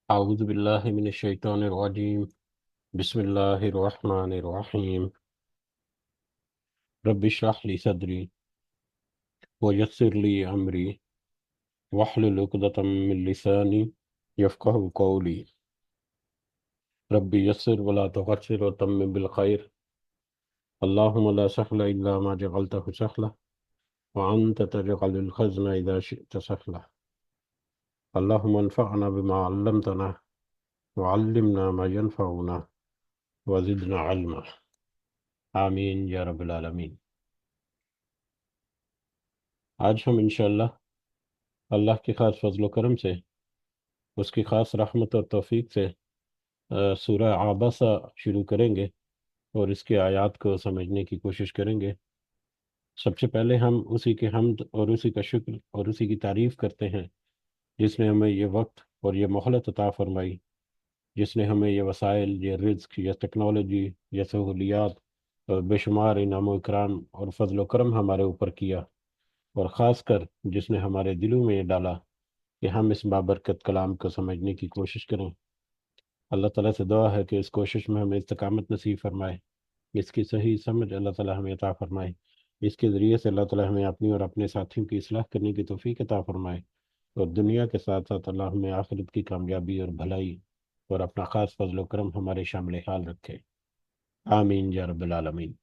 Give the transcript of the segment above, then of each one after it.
أعوذ بالله من الشيطان الرجيم. بسم الله الرحمن الرحيم. رب اشرح لي صدري ويسر لي أمري واحلل عقدة من لساني يفقه قولي. رب يسر ولا تعسر وتمم بالخير. اللهم لا سهل إلا ما جعلته سهلا وأنت تجعل الحزن إذا شئت سهلا. اللهم انفعنا بما علمتنا وعلمنا ما ينفعنا وزدنا علما. آمین یا رب العالمین. آج ہم انشاءاللہ اللہ کی خاص فضل و کرم سے، اس کی خاص رحمت اور توفیق سے سورہ عابسہ شروع کریں گے اور اس کے آیات کو سمجھنے کی کوشش کریں گے۔ سب سے پہلے ہم اسی کے حمد اور اسی کا شکر اور اسی کی تعریف کرتے ہیں جس نے ہمیں یہ وقت اور یہ مہلت عطا فرمائی، جس نے ہمیں یہ وسائل، یہ رزق، یہ ٹیکنالوجی، یہ سہولیات اور بے شمار انعام و اکرام اور فضل و کرم ہمارے اوپر کیا، اور خاص کر جس نے ہمارے دلوں میں یہ ڈالا کہ ہم اس بابرکت کلام کو سمجھنے کی کوشش کریں۔ اللہ تعالیٰ سے دعا ہے کہ اس کوشش میں ہمیں استقامت نصیب فرمائے، اس کی صحیح سمجھ اللہ تعالیٰ ہمیں عطا فرمائے، اس کے ذریعے سے اللہ تعالیٰ ہمیں اپنی اور اپنے ساتھیوں کی اصلاح کرنے کی توفیق عطا فرمائے، اور دنیا کے ساتھ ساتھ اللہ ہمیں آخرت کی کامیابی اور بھلائی اور اپنا خاص فضل و کرم ہمارے شامل حال رکھے۔ آمین یا رب العالمین۔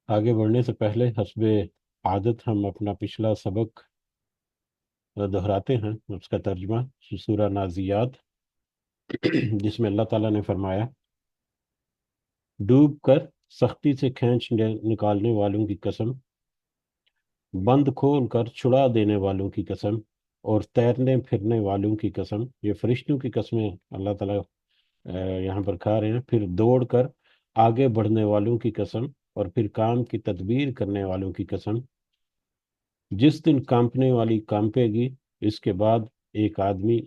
آگے بڑھنے سے پہلے حسب عادت ہم اپنا پچھلا سبق دہراتے ہیں، اس کا ترجمہ سورہ نازیات، جس میں اللہ تعالیٰ نے فرمایا: ڈوب کر سختی سے کھینچ نکالنے والوں کی قسم، بند کھول کر چھڑا دینے والوں کی قسم، اور تیرنے پھرنے والوں کی قسم۔ یہ فرشتوں کی قسمیں اللہ تعالیٰ یہاں پر کھا رہے ہیں۔ پھر دوڑ کر آگے بڑھنے والوں کی قسم، اور پھر کام کی تدبیر کرنے والوں کی قسم۔ جس دن کانپنے والی کانپے گی، اس کے بعد ایک آدمی،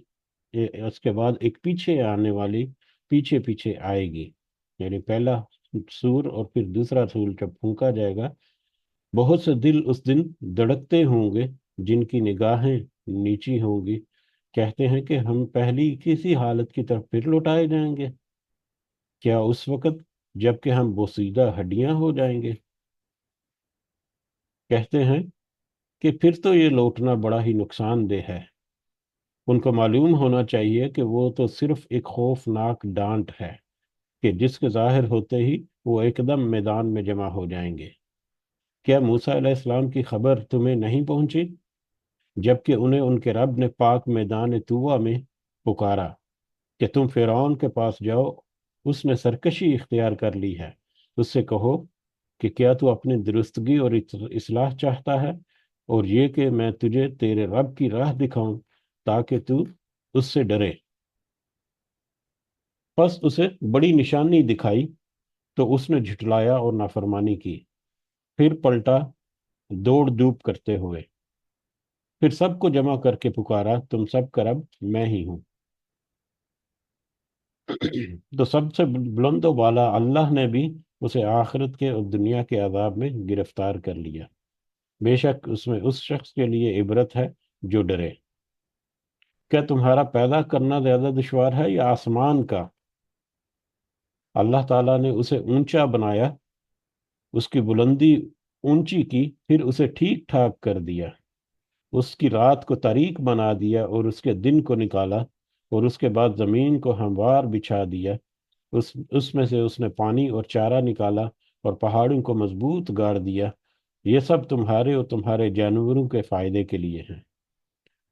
اس کے بعد ایک پیچھے آنے والی پیچھے پیچھے آئے گی، یعنی پہلا سور اور پھر دوسرا سور جب پھونکا جائے گا، بہت سے دل اس دن دھڑکتے ہوں گے جن کی نگاہیں نیچی ہوں گی، کہتے ہیں کہ ہم پہلی کسی حالت کی طرف پھر لوٹائے جائیں گے، کیا اس وقت جب کہ ہم بوسیدہ ہڈیاں ہو جائیں گے؟ کہتے ہیں کہ پھر تو یہ لوٹنا بڑا ہی نقصان دہ ہے۔ ان کو معلوم ہونا چاہیے کہ وہ تو صرف ایک خوفناک ڈانٹ ہے کہ جس کے ظاہر ہوتے ہی وہ ایک دم میدان میں جمع ہو جائیں گے۔ کیا موسیٰ علیہ السلام کی خبر تمہیں نہیں پہنچی جبکہ انہیں ان کے رب نے پاک میدان طوبہ میں پکارا کہ تم فرعون کے پاس جاؤ، اس نے سرکشی اختیار کر لی ہے، اس سے کہو کہ کیا تو اپنی درستگی اور اصلاح چاہتا ہے، اور یہ کہ میں تجھے تیرے رب کی راہ دکھاؤں تاکہ تو اس سے ڈرے۔ پس اسے بڑی نشانی دکھائی تو اس نے جھٹلایا اور نافرمانی کی، پھر پلٹا دوڑ دھوپ کرتے ہوئے، پھر سب کو جمع کر کے پکارا تم سب کا رب میں ہی ہوں۔ تو سب سے بلند و بالا اللہ نے بھی اسے آخرت کے اور دنیا کے عذاب میں گرفتار کر لیا۔ بے شک اس میں اس شخص کے لیے عبرت ہے جو ڈرے۔ کیا تمہارا پیدا کرنا زیادہ دشوار ہے یا آسمان کا؟ اللہ تعالیٰ نے اسے اونچا بنایا، اس کی بلندی اونچی کی، پھر اسے ٹھیک ٹھاک کر دیا، اس کی رات کو تاریک بنا دیا اور اس کے دن کو نکالا، اور اس کے بعد زمین کو ہموار بچھا دیا، اس میں سے اس نے پانی اور چارہ نکالا اور پہاڑوں کو مضبوط گاڑ دیا۔ یہ سب تمہارے اور تمہارے جانوروں کے فائدے کے لیے ہیں۔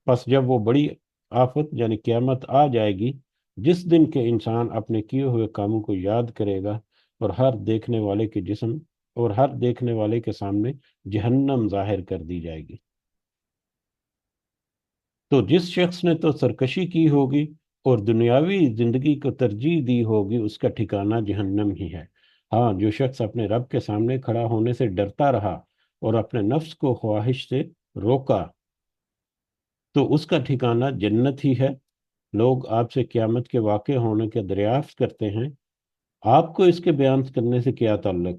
پس جب وہ بڑی آفت یعنی قیامت آ جائے گی، جس دن کے انسان اپنے کیے ہوئے کاموں کو یاد کرے گا، اور ہر دیکھنے والے کے جسم اور ہر دیکھنے والے کے سامنے جہنم ظاہر کر دی جائے گی، تو جس شخص نے تو سرکشی کی ہوگی اور دنیاوی زندگی کو ترجیح دی ہوگی، اس کا ٹھکانہ جہنم ہی ہے۔ ہاں، جو شخص اپنے رب کے سامنے کھڑا ہونے سے ڈرتا رہا اور اپنے نفس کو خواہش سے روکا، تو اس کا ٹھکانہ جنت ہی ہے۔ لوگ آپ سے قیامت کے واقع ہونے کے دریافت کرتے ہیں، آپ کو اس کے بیان کرنے سے کیا تعلق؟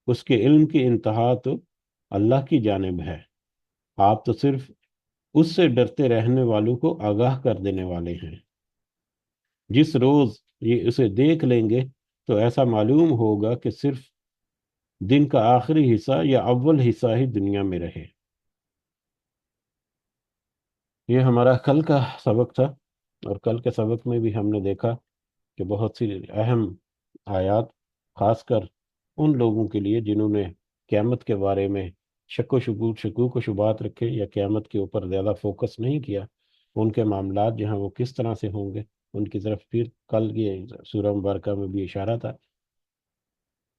اس کے علم کی انتہا تو اللہ کی جانب ہے، آپ تو صرف اس سے ڈرتے رہنے والوں کو آگاہ کر دینے والے ہیں۔ جس روز یہ اسے دیکھ لیں گے تو ایسا معلوم ہوگا کہ صرف دن کا آخری حصہ یا اول حصہ ہی دنیا میں رہے۔ یہ ہمارا کل کا سبق تھا، اور کل کے سبق میں بھی ہم نے دیکھا کہ بہت سی اہم آیات، خاص کر ان لوگوں کے لیے جنہوں نے قیامت کے بارے میں شکوک و شبہات رکھے یا قیامت کے اوپر زیادہ فوکس نہیں کیا، ان کے معاملات جو ہیں وہ کس طرح سے ہوں گے، ان کی طرف پھر کل کی سورہ مبارکہ میں بھی اشارہ تھا۔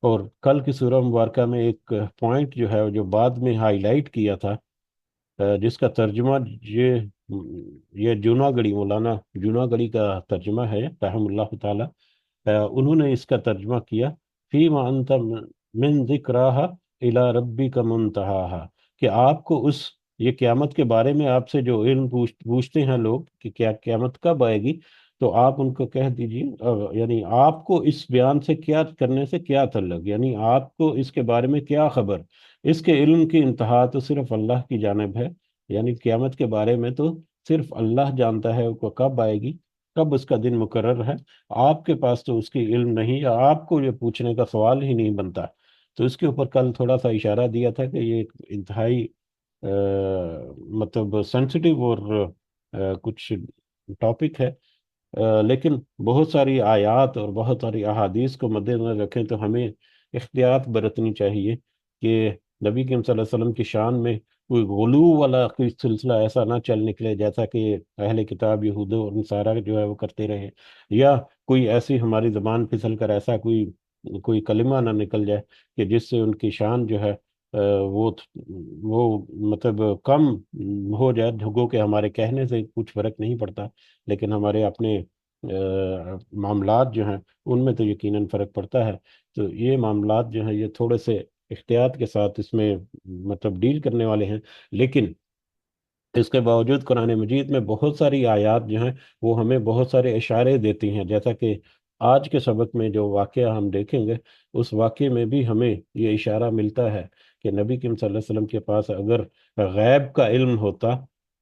اور کل کی سورہ مبارکہ میں ایک پوائنٹ جو ہے جو بعد میں ہائی لائٹ کیا تھا، جس کا ترجمہ یہ یہ جوناگڑی، مولانا جوناگڑی کا ترجمہ ہے رحم اللہ تعالی۔ انہوں نے اس کا ترجمہ کیا، فیما انت من ذکراہا الی ربک منتہاہا، کہ آپ کو اس، یہ قیامت کے بارے میں آپ سے جو علم پوچھتے ہیں لوگ کہ کیا قیامت کب آئے گی، تو آپ ان کو کہہ دیجیے، یعنی آپ کو اس بیان سے کیا کرنے سے کیا تعلق، یعنی آپ کو اس کے بارے میں کیا خبر، اس کے علم کی انتہا تو صرف اللہ کی جانب ہے، یعنی قیامت کے بارے میں تو صرف اللہ جانتا ہے وہ کب آئے گی، کب اس کا دن مقرر ہے، آپ کے پاس تو اس کی علم نہیں، یا آپ کو یہ پوچھنے کا سوال ہی نہیں بنتا۔ تو اس کے اوپر کل تھوڑا سا اشارہ دیا تھا کہ یہ ایک انتہائی مطلب سینسٹیو اور کچھ ٹاپک ہے، لیکن بہت ساری آیات اور بہت ساری احادیث کو مد نظر رکھیں تو ہمیں احتیاط برتنی چاہیے کہ نبی کریم صلی اللہ علیہ وسلم کی شان میں کوئی غلو والا کوئی سلسلہ ایسا نہ چل نکلے جیسا کہ اہل کتاب یہود اور نصارہ جو ہے وہ کرتے رہے، یا کوئی ایسی ہماری زبان پھسل کر ایسا کوئی کلمہ نہ نکل جائے کہ جس سے ان کی شان جو ہے وہ مطلب کم ہو جائے، جھگو کہ ہمارے کہنے سے کچھ فرق نہیں پڑتا، لیکن ہمارے اپنے معاملات جو ہیں ان میں تو یقیناً فرق پڑتا ہے۔ تو یہ معاملات جو ہیں یہ تھوڑے سے احتیاط کے ساتھ اس میں مطلب ڈیل کرنے والے ہیں، لیکن اس کے باوجود قرآن مجید میں بہت ساری آیات جو ہیں وہ ہمیں بہت سارے اشارے دیتی ہیں، جیسا کہ آج کے سبق میں جو واقعہ ہم دیکھیں گے اس واقعے میں بھی ہمیں یہ اشارہ ملتا ہے کہ نبی کریم صلی اللہ علیہ وسلم کے پاس اگر غیب کا علم ہوتا،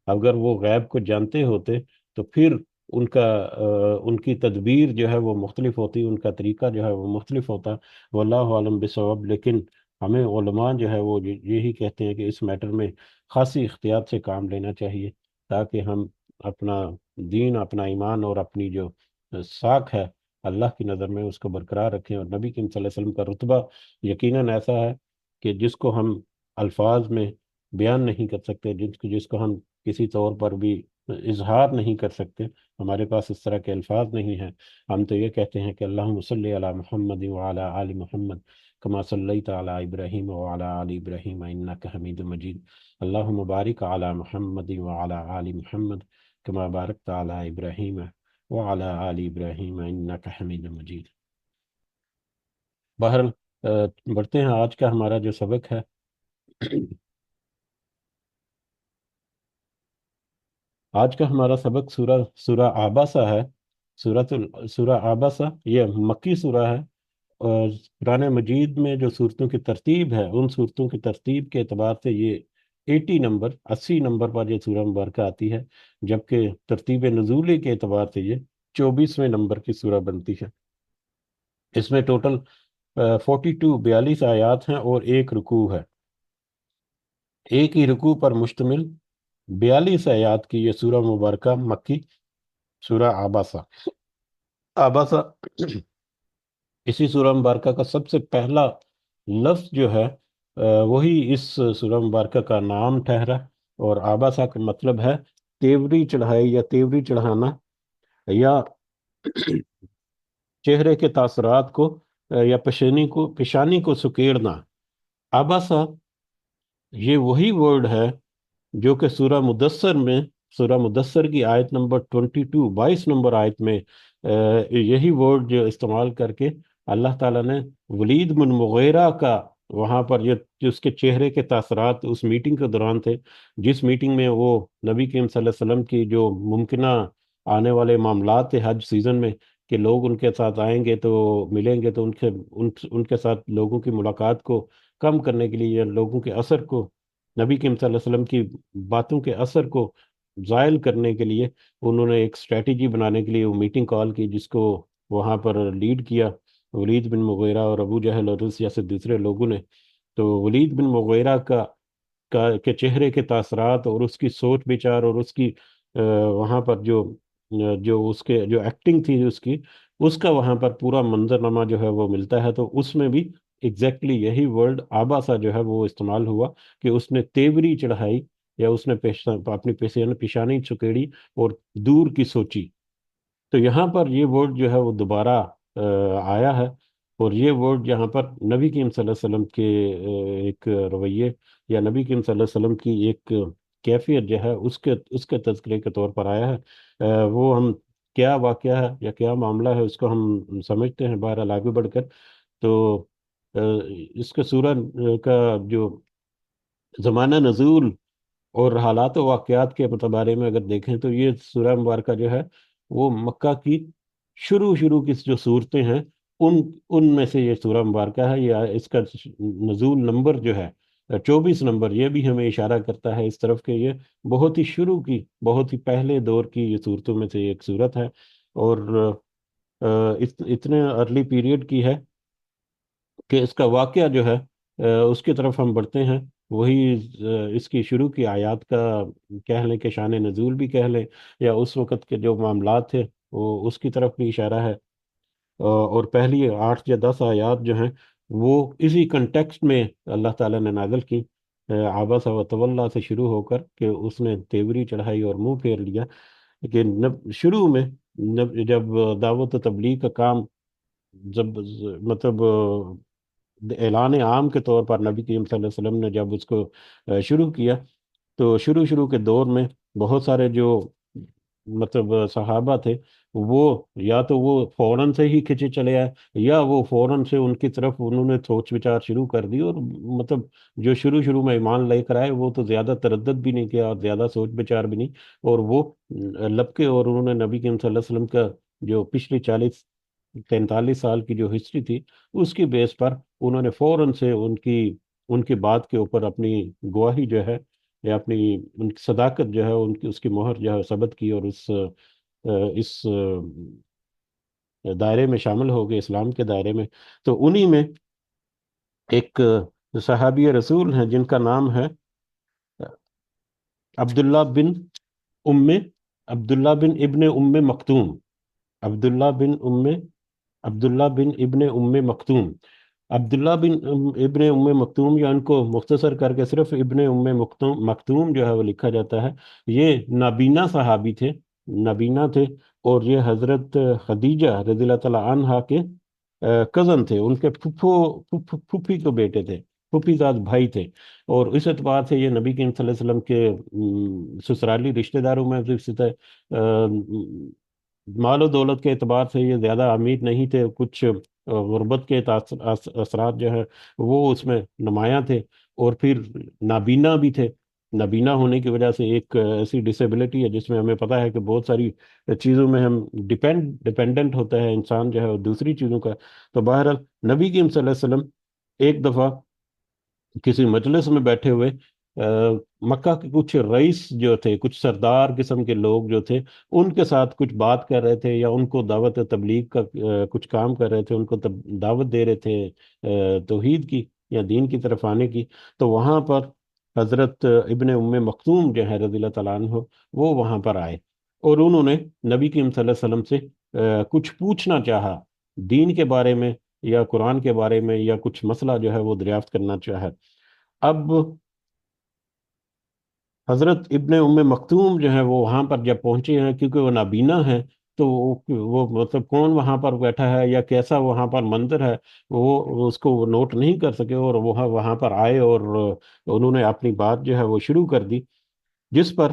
اگر وہ غیب کو جانتے ہوتے، تو پھر ان کی تدبیر جو ہے وہ مختلف ہوتی، ان کا طریقہ جو ہے وہ مختلف ہوتا، واللہ عالم بصواب۔ لیکن ہمیں علماء جو ہے وہ یہی کہتے ہیں کہ اس میٹر میں خاصی احتیاط سے کام لینا چاہیے، تاکہ ہم اپنا دین، اپنا ایمان اور اپنی جو ساکھ ہے اللہ کی نظر میں اس کو برقرار رکھیں۔ اور نبی کریم صلی اللہ علیہ وسلم کا رتبہ یقیناً ایسا ہے کہ جس کو ہم الفاظ میں بیان نہیں کر سکتے، جس کو ہم کسی طور پر بھی اظہار نہیں کر سکتے، ہمارے پاس اس طرح کے الفاظ نہیں ہیں۔ ہم تو یہ کہتے ہیں کہ اللہم صلی علی محمد وعلی آل محمد کما صلیت علی ابراہیم وعلی آل ابراہیم انک حمید مجید، اللہم بارک علی محمد وعلی آل محمد کما بارکت علی ابراہیم وعلی آل ابراہیم انک حمید مجید۔ بہرحال بڑھتے ہیں آج کا ہمارا جو سبق ہے۔ آج کا ہمارا سبق سورہ آباسہ ہے۔ سورہ آباسہ یہ مکی سورہ ہے، اور قرآن مجید میں جو صورتوں کی ترتیب ہے ان صورتوں کی ترتیب کے اعتبار سے یہ 80 نمبر پر یہ سورہ مبارکہ آتی ہے، جبکہ ترتیب نزولی کے اعتبار سے یہ 24ویں نمبر کی سورہ بنتی ہے۔ اس میں ٹوٹل 42 آیات ہیں اور ایک رکوع ہے، ایک ہی رکوع پر مشتمل 42 آیات کی یہ سورہ مبارکہ مکی سورہ آباسہ۔ آباسہ اسی سورہ مبارکہ کا سب سے پہلا لفظ جو ہے وہی اس سورہ مبارکہ کا نام ٹھہرا، اور آباسہ کا مطلب ہے تیوری چڑھائی یا تیوری چڑھانا، یا چہرے کے تاثرات کو یا پیشانی کو سکیڑنا۔ آباسہ یہ وہی ورڈ ہے جو کہ سورہ مدثر کی آیت نمبر 22 نمبر آیت میں یہی ورڈ جو استعمال کر کے اللہ تعالیٰ نے ولید بن مغیرہ کا وہاں پر جو اس کے چہرے کے تاثرات اس میٹنگ کے دوران تھے، جس میٹنگ میں وہ نبی کریم صلی اللہ علیہ وسلم کی جو ممکنہ آنے والے معاملات تھے حج سیزن میں، کہ لوگ ان کے ساتھ آئیں گے تو ملیں گے، تو ان کے ساتھ لوگوں کی ملاقات کو کم کرنے کے لیے یا لوگوں کے اثر کو نبی کریم صلی اللہ علیہ وسلم کی باتوں کے اثر کو زائل کرنے کے لیے انہوں نے ایک اسٹریٹجی بنانے کے لیے وہ میٹنگ کال کی، جس کو وہاں پر لیڈ کیا ولید بن مغیرہ اور ابو جہل اور اس جیسے دوسرے لوگوں نے۔ تو ولید بن مغیرہ کے چہرے کے تاثرات اور اس کی سوچ بچار اور اس کی وہاں پر جو اس کے جو ایکٹنگ تھی اس کا وہاں پر پورا منظرنامہ جو ہے وہ ملتا ہے، تو اس میں بھی ایگزیکٹلی یہی ورڈ آباسا جو ہے وہ استعمال ہوا کہ اس نے تیوری چڑھائی، یا اس نے اپنی پیشانی چکیڑی اور دور کی سوچی۔ تو یہاں پر یہ ورڈ جو ہے وہ دوبارہ آیا ہے، اور یہ ورڈ یہاں پر نبی کریم صلی اللہ علیہ وسلم کے ایک رویے یا نبی کریم صلی اللہ علیہ وسلم کی ایک کیفیت جو ہے اس کے تذکرے کے طور پر آیا ہے۔ وہ ہم کیا واقعہ ہے یا کیا معاملہ ہے اس کو ہم سمجھتے ہیں بہرحال آگے بڑھ کر۔ تو آ، اس کے سورہ کا جو زمانہ نزول اور حالات و واقعات کے بارے میں اگر دیکھیں تو یہ سورہ مبارکہ جو ہے وہ مکہ کی شروع کی جو صورتیں ہیں ان میں سے یہ سورہ مبارکہ ہے، یا اس کا نزول نمبر جو ہے 24 نمبر، یہ بھی ہمیں اشارہ کرتا ہے اس طرف کہ یہ بہت ہی شروع کی، بہت ہی پہلے دور کی یہ صورتوں میں سے ایک صورت ہے، اور اتنے ارلی پیریڈ کی ہے کہ اس کا واقعہ جو ہے اس کی طرف ہم بڑھتے ہیں، وہی اس کی شروع کی آیات کا کہہ لیں کہ شان نزول بھی کہہ لیں، یا اس وقت کے جو معاملات تھے وہ اس کی طرف بھی اشارہ ہے۔ اور پہلی 8 یا 10 آیات جو ہیں وہ اسی کنٹیکسٹ میں اللہ تعالیٰ نے نازل کی، عبس و تولیٰ سے شروع ہو کر کہ اس نے تیوری چڑھائی اور منہ پھیر لیا، کہ شروع میں جب دعوت و تبلیغ کا کام جب مطلب اعلان عام کے طور پر نبی کریم صلی اللہ علیہ وسلم نے جب اس کو شروع کیا، تو شروع کے دور میں بہت سارے جو مطلب صحابہ تھے، وہ یا تو وہ فوراً سے ہی کھنچے چلے آئے، یا وہ فوراً سے ان کی طرف انہوں نے سوچ وچار شروع کر دی، اور مطلب جو شروع میں ایمان لے کر آئے وہ تو زیادہ تردد بھی نہیں کیا اور زیادہ سوچ وچار بھی نہیں، اور وہ لبکے، اور انہوں نے نبی کریم صلی اللہ علیہ وسلم کا جو پچھلی 40 45 سال کی جو ہسٹری تھی اس کی بیس پر انہوں نے فوراً سے ان کی بات کے اوپر اپنی گواہی جو ہے یا اپنی ان کی صداقت جو ہے اس کی مہر جو ہے ثبت کی، اور اس دائرے میں شامل ہو گئے، اسلام کے دائرے میں۔ تو انہی میں ایک صحابی رسول ہیں جن کا نام ہے عبداللہ بن ام عبداللہ بن ابن ام مکتوم، عبداللہ بن ام عبداللہ بن ابن ام مکتوم۔ عبداللہ بن ابن ام مکتوم، یا ان کو مختصر کر کے صرف ابن ام مکتوم جو ہے وہ لکھا جاتا ہے، یہ نابینا صحابی تھے، نابینا تھے، اور یہ حضرت خدیجہ رضی اللہ تعالیٰ عنہا کے کزن تھے، ان کے پھوپھی کو بیٹے تھے، پھوپھی زاد بھائی تھے، اور اس اعتبار سے یہ نبی کریم صلی اللہ علیہ وسلم کے سسرالی رشتہ داروں میں سے تھے۔ مال و دولت کے اعتبار سے یہ زیادہ امیر نہیں تھے، کچھ غربت کے اثرات جو ہیں وہ اس میں نمایاں تھے، اور پھر نابینا بھی تھے۔ نابینا ہونے کی وجہ سے ایک ایسی ڈسیبلٹی ہے جس میں ہمیں پتہ ہے کہ بہت ساری چیزوں میں ہم ڈپینڈنٹ ہوتا ہے انسان جو ہے وہ دوسری چیزوں کا۔ تو بہرحال نبی کریم صلی اللہ علیہ وسلم ایک دفعہ کسی مجلس میں بیٹھے ہوئے مکہ کے کچھ رئیس جو تھے، کچھ سردار قسم کے لوگ جو تھے، ان کے ساتھ کچھ بات کر رہے تھے، یا ان کو دعوت تبلیغ کا کچھ کام کر رہے تھے، ان کو دعوت دے رہے تھے توحید کی یا دین کی طرف آنے کی۔ تو وہاں پر حضرت ابن ام مکتوم جو ہے رضی اللہ تعالیٰ عنہ، وہ وہاں پر آئے، اور انہوں نے نبی کریم صلی اللہ علیہ وسلم سے کچھ پوچھنا چاہا دین کے بارے میں، یا قرآن کے بارے میں، یا کچھ مسئلہ جو ہے وہ دریافت کرنا چاہا۔ اب حضرت ابن ام مکتوم جو ہے وہ وہاں پر جب پہنچے ہیں، کیونکہ وہ نابینا ہیں، تو وہ مطلب کون وہاں پر بیٹھا ہے یا کیسا وہاں پر منظر ہے وہ اس کو وہ نوٹ نہیں کر سکے، اور وہاں پر آئے، اور انہوں نے اپنی بات جو ہے وہ شروع کر دی، جس پر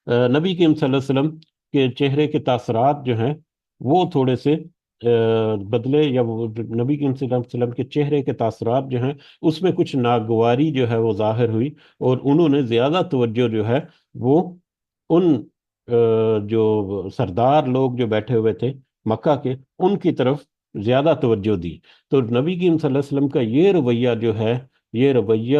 نبی کریم صلی اللہ علیہ وسلم کے چہرے کے تاثرات جو ہیں وہ تھوڑے سے بدلے، یا وہ نبی کریم صلی اللہ علیہ وسلم کے چہرے کے تاثرات جو ہیں اس میں کچھ ناگواری جو ہے وہ ظاہر ہوئی، اور انہوں نے زیادہ توجہ جو ہے وہ ان جو سردار لوگ جو بیٹھے ہوئے تھے مکہ کے، ان کی طرف زیادہ توجہ دی۔ تو نبی کریم صلی اللہ علیہ وسلم کا یہ رویہ جو ہے، یہ رویہ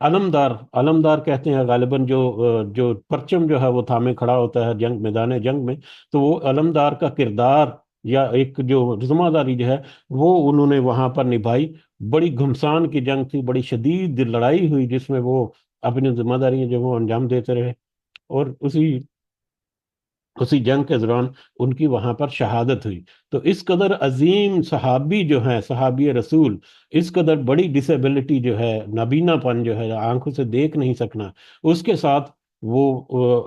علمدار، علمدار کہتے ہیں غالباً جو جو پرچم جو ہے وہ تھامے کھڑا ہوتا ہے جنگ، میدان جنگ میں، تو وہ علمدار کا کردار یا ایک جو ذمہ داری جو ہے وہ انہوں نے وہاں پر نبھائی۔ بڑی گھمسان کی جنگ تھی، بڑی شدید لڑائی ہوئی جس میں وہ اپنی ذمہ داریاں جو وہ انجام دیتے رہے، اور اسی جنگ کے دوران ان کی وہاں پر شہادت ہوئی۔ تو اس قدر عظیم صحابی جو ہیں، صحابی رسول، اس قدر بڑی ڈسیبلٹی جو ہے، نابینا پن جو ہے، آنکھوں سے دیکھ نہیں سکنا، اس کے ساتھ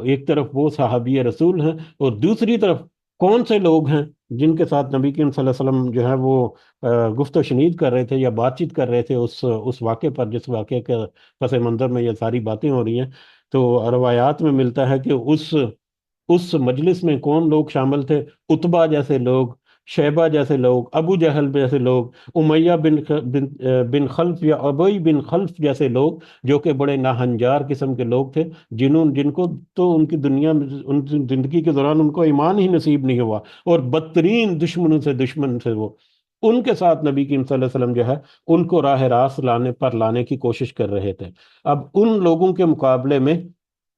ایک طرف وہ صحابی رسول ہیں، اور دوسری طرف کون سے لوگ ہیں جن کے ساتھ نبی کریم صلی اللہ علیہ وسلم جو ہے وہ گفت و شنید کر رہے تھے یا بات چیت کر رہے تھے اس واقعے پر، جس واقعے کے پس منظر میں یہ ساری باتیں ہو رہی ہیں۔ تو روایات میں ملتا ہے کہ اس مجلس میں کون لوگ شامل تھے؟ عتبہ جیسے لوگ، شیبہ جیسے لوگ، ابو جہل جیسے لوگ، امیہ بن خلف یا ابی بن خلف جیسے لوگ، جو کہ بڑے ناہنجار قسم کے لوگ تھے، جن کو تو ان کی دنیا میں، ان کی زندگی کے دوران ان کو ایمان ہی نصیب نہیں ہوا، اور بدترین دشمنوں سے دشمن سے وہ، ان کے ساتھ نبی کریم صلی اللہ علیہ وسلم جو ہے ان کو راہ راست لانے کی کوشش کر رہے تھے۔ اب ان لوگوں کے مقابلے میں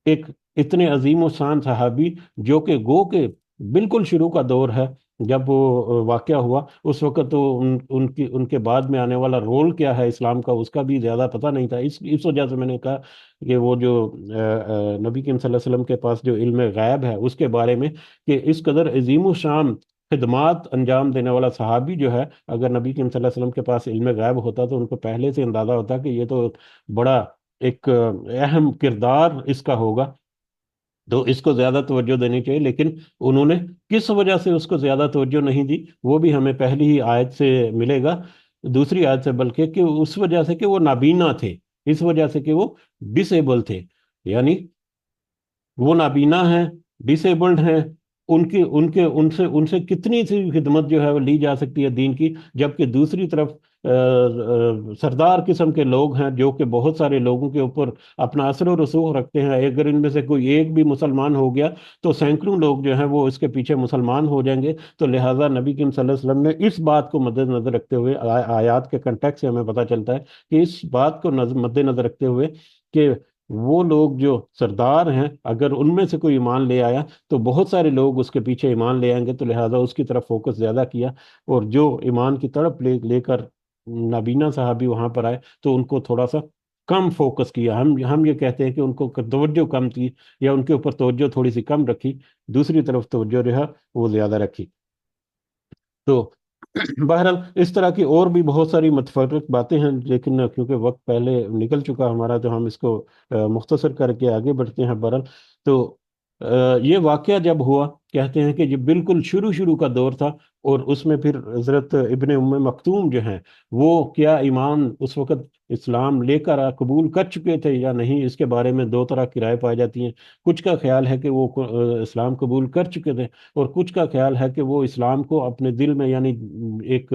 ایک اتنے عظیم و شان صحابی، جو کہ گو کے بالکل شروع کا دور ہے جب وہ واقعہ ہوا، اس وقت تو ان کے بعد میں آنے والا رول کیا ہے اسلام کا، اس کا بھی زیادہ پتہ نہیں تھا۔ اس وجہ سے میں نے کہا کہ وہ جو نبی کریم صلی اللہ علیہ وسلم کے پاس جو علم غیب ہے اس کے بارے میں، کہ اس قدر عظیم و شان خدمات انجام دینے والا صحابی جو ہے، اگر نبی کریم صلی اللہ علیہ وسلم کے پاس علم غیب ہوتا تو ان کو پہلے سے اندازہ ہوتا کہ یہ تو بڑا ایک اہم کردار اس کا ہوگا، تو اس کو زیادہ توجہ دینی چاہیے۔ لیکن انہوں نے کس وجہ سے اس کو زیادہ توجہ نہیں دی، وہ بھی ہمیں پہلی ہی آیت سے ملے گا، دوسری آیت سے، بلکہ کہ اس وجہ سے کہ وہ نابینا تھے، اس وجہ سے کہ وہ ڈس ایبل تھے، یعنی وہ نابینا ہیں، ڈس ایبلڈ ہیں، ان سے کتنی سی خدمت جو ہے وہ لی جا سکتی ہے دین کی، جبکہ دوسری طرف سردار قسم کے لوگ ہیں جو کہ بہت سارے لوگوں کے اوپر اپنا اثر و رسوخ رکھتے ہیں، اگر ان میں سے کوئی ایک بھی مسلمان ہو گیا تو سینکڑوں لوگ جو ہیں وہ اس کے پیچھے مسلمان ہو جائیں گے۔ تو لہٰذا نبی کریم صلی اللہ علیہ وسلم نے اس بات کو مد نظر رکھتے ہوئے، آیات کے کنٹیکٹ سے ہمیں پتہ چلتا ہے کہ اس بات کو مد نظر رکھتے ہوئے کہ وہ لوگ جو سردار ہیں، اگر ان میں سے کوئی ایمان لے آیا تو بہت سارے لوگ اس کے پیچھے ایمان لے آئیں گے، تو لہٰذا اس کی طرف فوکس زیادہ کیا، اور جو ایمان کی طرف لے کر نابینا صحابی وہاں پر آئے تو ان کو تھوڑا سا کم فوکس کیا، ہم یہ کہتے ہیں کہ ان کو توجہ کم تھی، یا ان کے اوپر توجہ تھوڑی سی کم رکھی، دوسری طرف توجہ جو ہے وہ زیادہ رکھی۔ تو بہرحال اس طرح کی اور بھی بہت ساری متفرق باتیں ہیں، لیکن کیونکہ وقت پہلے نکل چکا ہمارا، تو ہم اس کو مختصر کر کے آگے بڑھتے ہیں۔ بہرحال تو یہ واقعہ جب ہوا، کہتے ہیں کہ یہ بالکل شروع شروع کا دور تھا، اور اس میں پھر حضرت ابن مکتوم جو ہیں، وہ کیا ایمان اس وقت اسلام لے کر قبول کر چکے تھے یا نہیں، اس کے بارے میں دو طرح کی رائے پائی جاتی ہیں۔ کچھ کا خیال ہے کہ وہ اسلام قبول کر چکے تھے، اور کچھ کا خیال ہے کہ وہ اسلام کو اپنے دل میں، یعنی ایک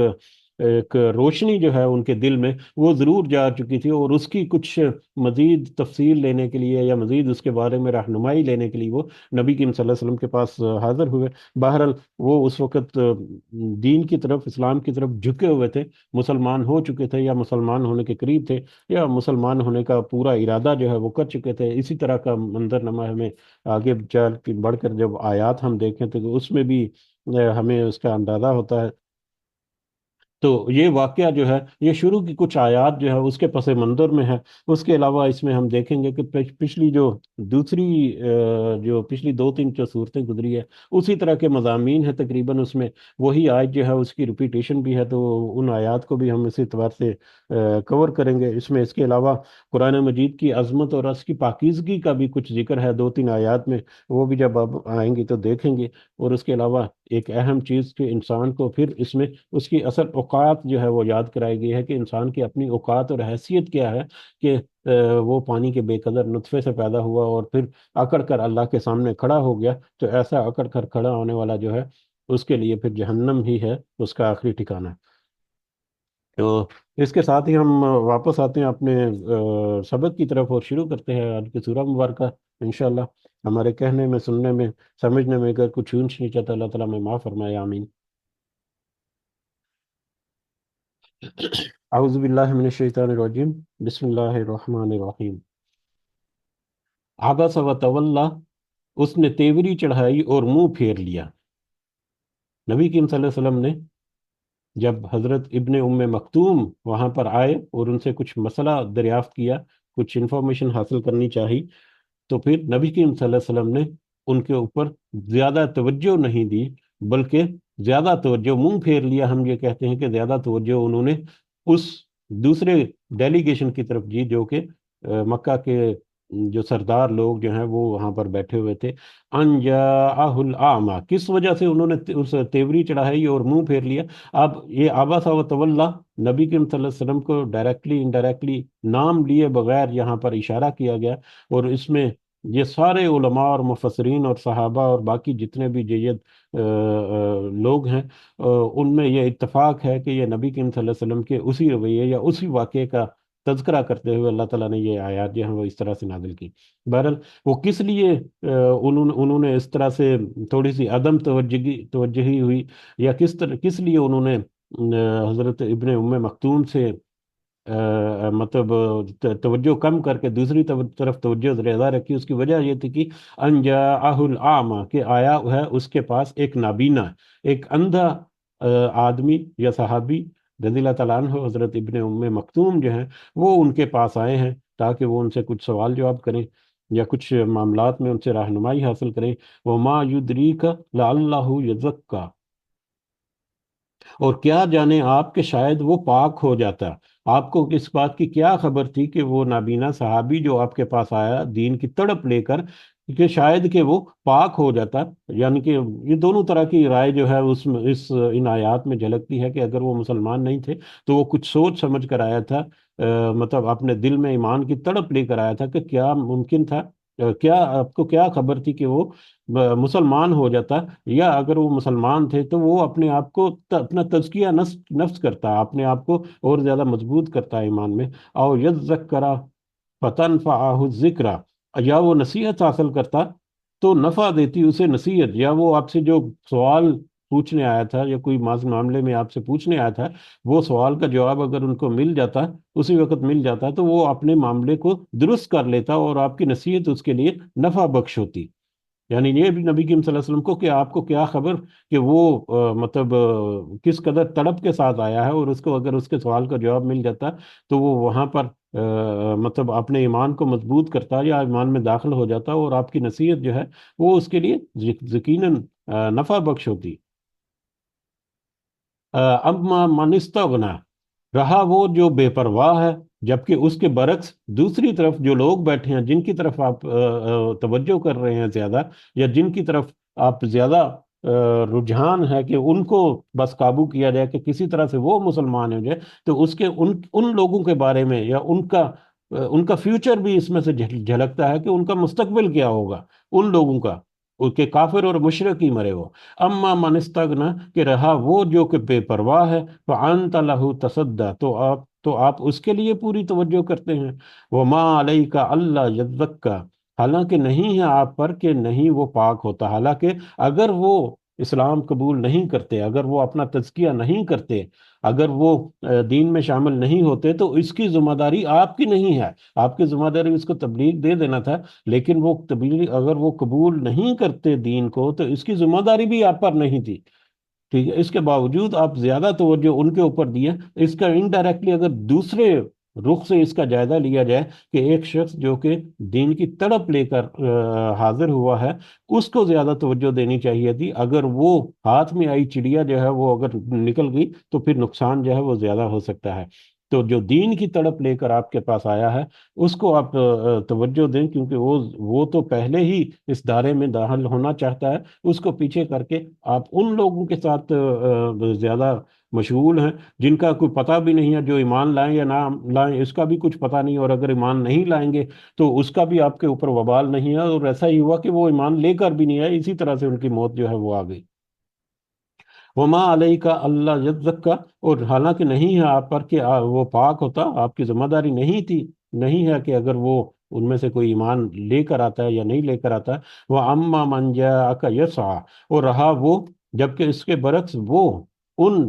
ایک روشنی جو ہے ان کے دل میں وہ ضرور جا چکی تھی، اور اس کی کچھ مزید تفصیل لینے کے لیے یا مزید اس کے بارے میں رہنمائی لینے کے لیے وہ نبی کریم صلی اللہ علیہ وسلم کے پاس حاضر ہوئے۔ بہرحال وہ اس وقت دین کی طرف، اسلام کی طرف جھکے ہوئے تھے، مسلمان ہو چکے تھے یا مسلمان ہونے کے قریب تھے، یا مسلمان ہونے کا پورا ارادہ جو ہے وہ کر چکے تھے۔ اسی طرح کا منظرنامہ ہمیں آگے چل کے بڑھ کر جب آیات ہم دیکھیں تو اس میں بھی ہمیں اس کا اندازہ ہوتا ہے۔ تو یہ واقعہ جو ہے، یہ شروع کی کچھ آیات جو ہے اس کے پس منظر میں ہے۔ اس کے علاوہ اس میں ہم دیکھیں گے کہ پچھلی جو دوسری جو پچھلی دو تین جو صورتیں گزری ہے، اسی طرح کے مضامین ہیں تقریباً اس میں، وہی آیت جو ہے اس کی ریپیٹیشن بھی ہے، تو ان آیات کو بھی ہم اسی اعتبار سے کور کریں گے اس میں۔ اس کے علاوہ قرآن مجید کی عظمت اور اس کی پاکیزگی کا بھی کچھ ذکر ہے دو تین آیات میں، وہ بھی جب اب آئیں گی تو دیکھیں گے۔ اور اس کے علاوہ ایک اہم چیز کہ انسان کو پھر اس میں اس کی اصل اوقات جو ہے وہ یاد کرائی گئی ہے، کہ انسان کی اپنی اوقات اور حیثیت کیا ہے، کہ وہ پانی کے بے قدر نطفے سے پیدا ہوا اور پھر اکڑ کر اللہ کے سامنے کھڑا ہو گیا، تو ایسا اکڑ کر کھڑا ہونے والا جو ہے اس کے لیے پھر جہنم ہی ہے اس کا آخری ٹھکانہ۔ تو اس کے ساتھ ہی ہم واپس آتے ہیں اپنے سبق کی طرف، اور شروع کرتے ہیں آج کی سورہ مبارکہ انشاءاللہ۔ ہمارے کہنے میں، سننے میں، سمجھنے میں اگر کچھ اونچ نیچ ہے، اللہ تعالیٰ میں معاف فرمائے، آمین۔ اعوذ باللہ من الشیطان الرجیم، بسم اللہ الرحمن الرحیم۔ عبس و تولا، اس نے تیوری چڑھائی اور منہ پھیر لیا۔ نبی کریم صلی اللہ علیہ وسلم نے جب حضرت ابن ام مکتوم وہاں پر آئے اور ان سے کچھ مسئلہ دریافت کیا، کچھ انفارمیشن حاصل کرنی چاہی، تو پھر نبی کریم صلی اللہ علیہ وسلم نے ان کے اوپر زیادہ توجہ نہیں دی، بلکہ زیادہ توجہ منہ پھیر لیا، ہم یہ کہتے ہیں کہ زیادہ توجہ انہوں نے اس دوسرے ڈیلیگیشن کی طرف دی، جو کہ مکہ کے جو سردار لوگ جو ہیں وہ وہاں پر بیٹھے ہوئے تھے۔ ان جاءہ الاعمی، کس وجہ سے انہوں نے اس تیوری چڑھائی اور منہ پھیر لیا؟ اب یہ عبس و تولا، نبی کریم صلی اللہ علیہ وسلم کو ڈائریکٹلی انڈائریکٹلی نام لیے بغیر یہاں پر اشارہ کیا گیا، اور اس میں یہ سارے علماء اور مفسرین اور صحابہ اور باقی جتنے بھی جید لوگ ہیں، ان میں یہ اتفاق ہے کہ یہ نبی کریم صلی اللہ علیہ وسلم کے اسی رویے یا اسی واقعے کا تذکرہ کرتے ہوئے اللہ تعالیٰ نے یہ آیات جو ہیں وہ اس طرح سے نازل کی۔ بہرحال وہ کس لیے انہوں نے اس طرح سے تھوڑی سی عدم توجہی ہوئی، یا کس لیے انہوں نے حضرت ابن ام مکتوم سے مطلب توجہ کم کر کے دوسری طرف توجہ زیادہ رکھی، اس کی وجہ یہ تھی کہ ان جاءہ الاعمی، کہ آیا ہے اس کے پاس ایک نابینا، ایک اندھا آدمی یا صحابی رضی اللہ تعالیٰ عنہ، حضرت ابن ام مکتوم جو ہیں وہ ان کے پاس آئے ہیں تاکہ وہ ان سے کچھ سوال جواب کریں یا کچھ معاملات میں ان سے رہنمائی حاصل کریں۔ وما یدریک لعلہ یزکا، اور کیا جانے آپ کہ شاید وہ پاک ہو جاتا۔ آپ کو اس بات کی کیا خبر تھی کہ وہ نابینا صحابی جو آپ کے پاس آیا دین کی تڑپ لے کر، کہ شاید کہ وہ پاک ہو جاتا؟ یعنی کہ یہ دونوں طرح کی رائے جو ہے ان آیات میں جھلکتی ہے کہ اگر وہ مسلمان نہیں تھے تو وہ کچھ سوچ سمجھ کر آیا تھا، مطلب اپنے دل میں ایمان کی تڑپ لے کر آیا تھا کہ کیا ممکن تھا، کیا آپ کو کیا خبر تھی کہ وہ مسلمان ہو جاتا، یا اگر وہ مسلمان تھے تو وہ اپنے آپ کو اپنا تزکیہ نفس کرتا، اپنے آپ کو اور زیادہ مضبوط کرتا ایمان میں۔ او یذکرا فتنفعہ الذکرہ، یا وہ نصیحت حاصل کرتا تو نفع دیتی اسے نصیحت، یا وہ آپ سے جو سوال پوچھنے آیا تھا یا کوئی معاملے میں آپ سے پوچھنے آیا تھا، وہ سوال کا جواب اگر ان کو مل جاتا، اسی وقت مل جاتا، تو وہ اپنے معاملے کو درست کر لیتا اور آپ کی نصیحت اس کے لیے نفع بخش ہوتی۔ یعنی یہ بھی نبی کریم صلی اللہ علیہ وسلم کو کہ آپ کو کیا خبر کہ وہ مطلب کس قدر تڑپ کے ساتھ آیا ہے، اور اس کو اگر اس کے سوال کا جواب مل جاتا تو وہ وہاں پر مطلب اپنے ایمان کو مضبوط کرتا یا ایمان میں داخل ہو جاتا، اور آپ کی نصیحت جو ہے وہ اس کے لیے یقیناً نفع بخش ہوتی۔ اما من استغنا، رہا وہ جو بے پرواہ ہے، جبکہ اس کے برعکس دوسری طرف جو لوگ بیٹھے ہیں جن کی طرف آپ توجہ کر رہے ہیں زیادہ، یا جن کی طرف آپ زیادہ رجحان ہے کہ ان کو بس قابو کیا جائے کہ کسی طرح سے وہ مسلمان ہو جائے، تو اس کے ان لوگوں کے بارے میں یا ان کا فیوچر بھی اس میں سے جھلکتا ہے کہ ان کا مستقبل کیا ہوگا، ان لوگوں کا، ان کے کافر اور مشرک ہی مرے وہ۔ اما من استغنا، کہ رہا وہ جو کہ بے پرواہ ہے، فانت لہ تصدی، تو آپ اس کے لیے پوری توجہ کرتے ہیں۔ وما علیک الا یزکا، حالانکہ نہیں ہے آپ پر کہ نہیں وہ پاک ہوتا، حالانکہ اگر وہ اسلام قبول نہیں کرتے، اگر وہ اپنا تزکیہ نہیں کرتے، اگر وہ دین میں شامل نہیں ہوتے، تو اس کی ذمہ داری آپ کی نہیں ہے، آپ کی ذمہ داری اس کو تبلیغ دے دینا تھا، لیکن وہ تبلیغ اگر وہ قبول نہیں کرتے دین کو تو اس کی ذمہ داری بھی آپ پر نہیں تھی، ٹھیک ہے؟ اس کے باوجود آپ زیادہ توجہ ان کے اوپر دیے۔ اس کا انڈائریکٹلی اگر دوسرے رخ سے اس کا جائزہ لیا جائے کہ ایک شخص جو کہ دین کی تڑپ لے کر حاضر ہوا ہے، اس کو زیادہ توجہ دینی چاہیے تھی، اگر وہ ہاتھ میں آئی چڑیا جو ہے وہ اگر نکل گئی تو پھر نقصان جو ہے وہ زیادہ ہو سکتا ہے۔ تو جو دین کی تڑپ لے کر آپ کے پاس آیا ہے اس کو آپ توجہ دیں، کیونکہ وہ تو پہلے ہی اس دائرے میں داخل ہونا چاہتا ہے، اس کو پیچھے کر کے آپ ان لوگوں کے ساتھ زیادہ مشغول ہیں جن کا کوئی پتہ بھی نہیں ہے، جو ایمان لائیں یا نہ لائیں اس کا بھی کچھ پتہ نہیں، اور اگر ایمان نہیں لائیں گے تو اس کا بھی آپ کے اوپر وبال نہیں ہے، اور ایسا ہی ہوا کہ وہ ایمان لے کر بھی نہیں آئے، اسی طرح سے ان کی موت جو ہے وہ آ گئی۔ وما علیہ کا اللہ یزکا، اور حالانکہ نہیں ہے آپ پر کہ وہ پاک ہوتا، آپ کی ذمہ داری نہیں تھی، نہیں ہے کہ اگر وہ ان میں سے کوئی ایمان لے کر آتا ہے یا نہیں لے کر آتا۔ وہ اما من جاءک یسعی، اور رہا وہ جبکہ اس کے برعکس وہ ان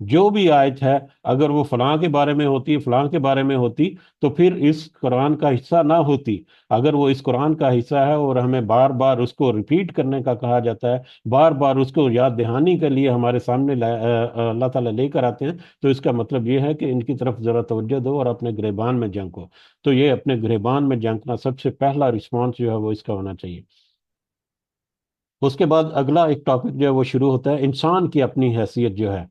جو بھی آیت ہے اگر وہ فلاں کے بارے میں ہوتی، فلاں کے بارے میں ہوتی، تو پھر اس قرآن کا حصہ نہ ہوتی۔ اگر وہ اس قرآن کا حصہ ہے اور ہمیں بار بار اس کو ریپیٹ کرنے کا کہا جاتا ہے، بار بار اس کو یاد دہانی کے لیے ہمارے سامنے اللہ تعالیٰ لے کر آتے ہیں، تو اس کا مطلب یہ ہے کہ ان کی طرف ذرا توجہ دو اور اپنے گریبان میں جھانکو۔ تو یہ اپنے گریبان میں جھانکنا سب سے پہلا رسپانس جو ہے وہ اس کا ہونا چاہیے۔ اس کے بعد اگلا ایک ٹاپک جو ہے وہ شروع ہوتا ہے، انسان کی اپنی حیثیت جو ہے۔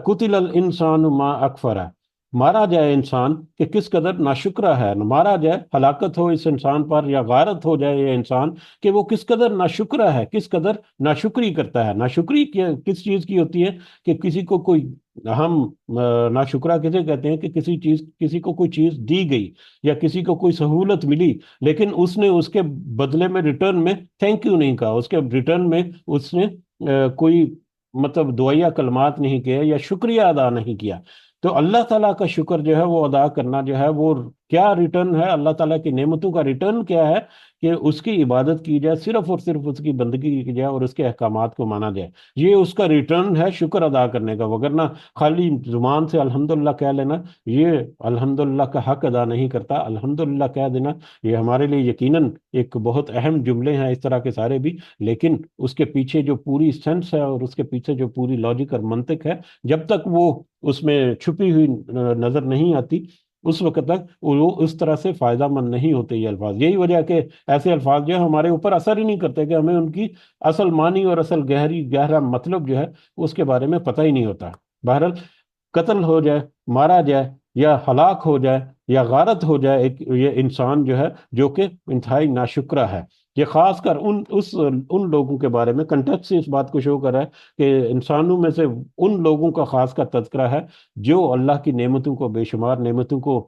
قتل الانسان ما اکفرہ، مارا جائے انسان کہ کس قدر ناشکرہ ہے، مارا جائے، ہلاکت ہو اس انسان پر یا غارت ہو جائے یہ انسان کہ وہ کس قدر ناشکرہ ہے، کس قدر ناشکری کرتا ہے۔ ناشکری کس چیز کی ہوتی ہے؟ کہ کسی کو کوئی، ہم ناشکرہ کسے کہتے ہیں؟ کہ کسی کو کوئی چیز دی گئی یا کسی کو کوئی سہولت ملی، لیکن اس نے اس کے بدلے میں ریٹرن میں تھینک یو نہیں کہا، اس کے ریٹرن میں اس نے کوئی مطلب دعائیا کلمات نہیں کیا یا شکریہ ادا نہیں کیا۔ تو اللہ تعالیٰ کا شکر جو ہے وہ ادا کرنا جو ہے وہ کیا ریٹرن ہے، اللہ تعالیٰ کی نعمتوں کا ریٹرن کیا ہے؟ کہ اس کی عبادت کی جائے، صرف اور صرف اس کی بندگی کی جائے اور اس کے احکامات کو مانا جائے۔ یہ اس کا ریٹرن ہے شکر ادا کرنے کا، وگرنہ خالی زبان سے الحمدللہ کہہ لینا یہ الحمدللہ کا حق ادا نہیں کرتا۔ الحمدللہ کہہ دینا یہ ہمارے لیے یقیناً ایک بہت اہم جملے ہیں اس طرح کے سارے بھی، لیکن اس کے پیچھے جو پوری سینس ہے اور اس کے پیچھے جو پوری لاجک اور منطق ہے، جب تک وہ اس میں چھپی ہوئی نظر نہیں آتی، اس وقت تک وہ اس طرح سے فائدہ مند نہیں ہوتے یہ الفاظ۔ یہی وجہ ہے کہ ایسے الفاظ جو ہے ہمارے اوپر اثر ہی نہیں کرتے، کہ ہمیں ان کی اصل معنی اور اصل گہرا مطلب جو ہے اس کے بارے میں پتہ ہی نہیں ہوتا۔ بہرحال قتل ہو جائے، مارا جائے، یا ہلاک ہو جائے، یا غارت ہو جائے ایک یہ انسان جو ہے جو کہ انتہائی ناشکرہ ہے۔ یہ خاص کر ان لوگوں کے بارے میں کنٹیکسٹ سے اس بات کو شو کر رہا ہے کہ انسانوں میں سے ان لوگوں کا خاص کر تذکرہ ہے جو اللہ کی نعمتوں کو، بے شمار نعمتوں کو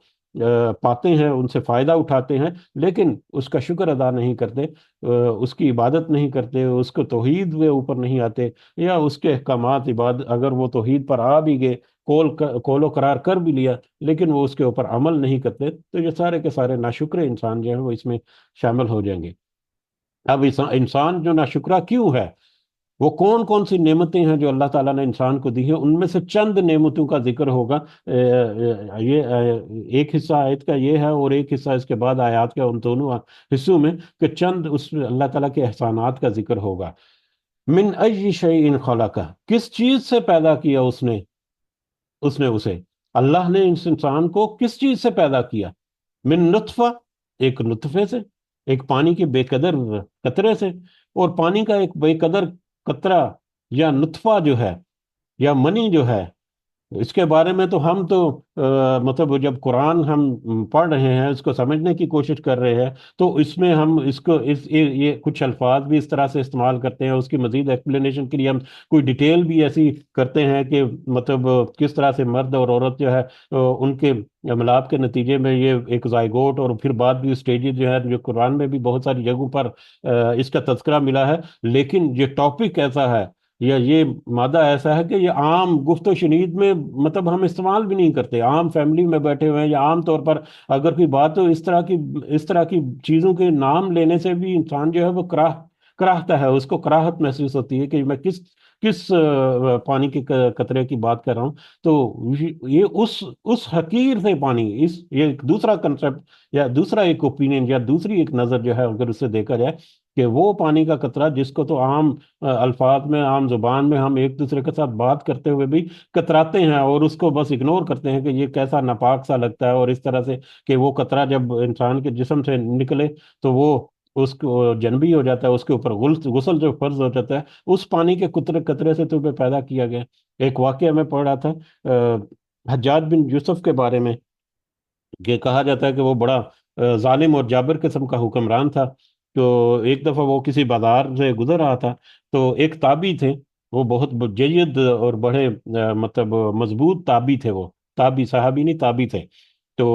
پاتے ہیں، ان سے فائدہ اٹھاتے ہیں، لیکن اس کا شکر ادا نہیں کرتے، اس کی عبادت نہیں کرتے، اس کو توحید کے اوپر نہیں آتے، یا اس کے احکامات عبادت اگر وہ توحید پر آ بھی گئے، کول و قرار کر بھی لیا، لیکن وہ اس کے اوپر عمل نہیں کرتے، تو یہ سارے کے سارے ناشکر انسان جو ہیں وہ اس میں شامل ہو جائیں گے۔ اب انسان جو ناشکرہ کیوں ہے؟ وہ کون کون سی نعمتیں ہیں جو اللہ تعالیٰ نے انسان کو دی ہیں؟ ان میں سے چند نعمتوں کا ذکر ہوگا۔ ایک حصہ آیت کا یہ ہے اور ایک حصہ اس کے بعد آیات کے ان دونوں حصوں میں کہ چند اس اللہ تعالیٰ کے احسانات کا ذکر ہوگا۔ من ای شیء خلقہ، کس چیز سے پیدا کیا اس نے اسے؟ اللہ نے اس انسان کو کس چیز سے پیدا کیا؟ من نطفہ، ایک نطفے سے، ایک پانی کے بے قدر قطرے سے۔ اور پانی کا ایک بے قدر قطرہ یا نطفہ جو ہے یا منی جو ہے، اس کے بارے میں تو ہم تو مطلب جب قرآن ہم پڑھ رہے ہیں، اس کو سمجھنے کی کوشش کر رہے ہیں، تو اس میں ہم اس کو یہ کچھ الفاظ بھی اس طرح سے استعمال کرتے ہیں، اس کی مزید ایکسپلینیشن کے لیے ہم کوئی ڈیٹیل بھی ایسی کرتے ہیں کہ مطلب کس طرح سے مرد اور عورت جو ہے ان کے ملاپ کے نتیجے میں یہ ایک زائگوٹ، اور پھر بعد بھی اسٹیجز جو ہے جو قرآن میں بھی بہت ساری جگہوں پر اس کا تذکرہ ملا ہے۔ لیکن یہ ٹاپک ایسا ہے یا یہ مادہ ایسا ہے کہ یہ عام گفت و شنید میں مطلب ہم استعمال بھی نہیں کرتے، عام فیملی میں بیٹھے ہوئے ہیں یا عام طور پر اگر کوئی بات ہو، اس طرح کی چیزوں کے نام لینے سے بھی انسان جو ہے وہ کراہتا ہے، اس کو کراہت محسوس ہوتی ہے کہ میں کس پانی کے قطرے کی بات کر رہا ہوں۔ تو یہ اس حقیر سے پانی، یہ ایک دوسرا کنسپٹ یا دوسرا ایک اوپینین یا دوسری ایک نظر جو ہے اگر اسے دیکھا جائے کہ وہ پانی کا قطرہ جس کو تو عام الفاظ میں، عام زبان میں ہم ایک دوسرے کے ساتھ بات کرتے ہوئے بھی کتراتے ہیں اور اس کو بس اگنور کرتے ہیں کہ یہ کیسا ناپاک سا لگتا ہے، اور اس طرح سے کہ وہ قطرہ جب انسان کے جسم سے نکلے تو وہ اس کو جنبی ہو جاتا ہے، اس کے اوپر غسل جو فرض ہو جاتا ہے، اس پانی کے قطرے سے تمہیں پیدا کیا گیا۔ ایک واقعہ میں پڑھ رہا تھا حجاج بن یوسف کے بارے میں، کہ کہا جاتا ہے کہ وہ بڑا ظالم اور جابر قسم کا حکمران تھا۔ تو ایک دفعہ وہ کسی بازار سے گزر رہا تھا، تو ایک تابی تھے، وہ بہت جید اور بڑے مطلب مضبوط تابی تھے، وہ تابی صحابی نہیں تابی تھے۔ تو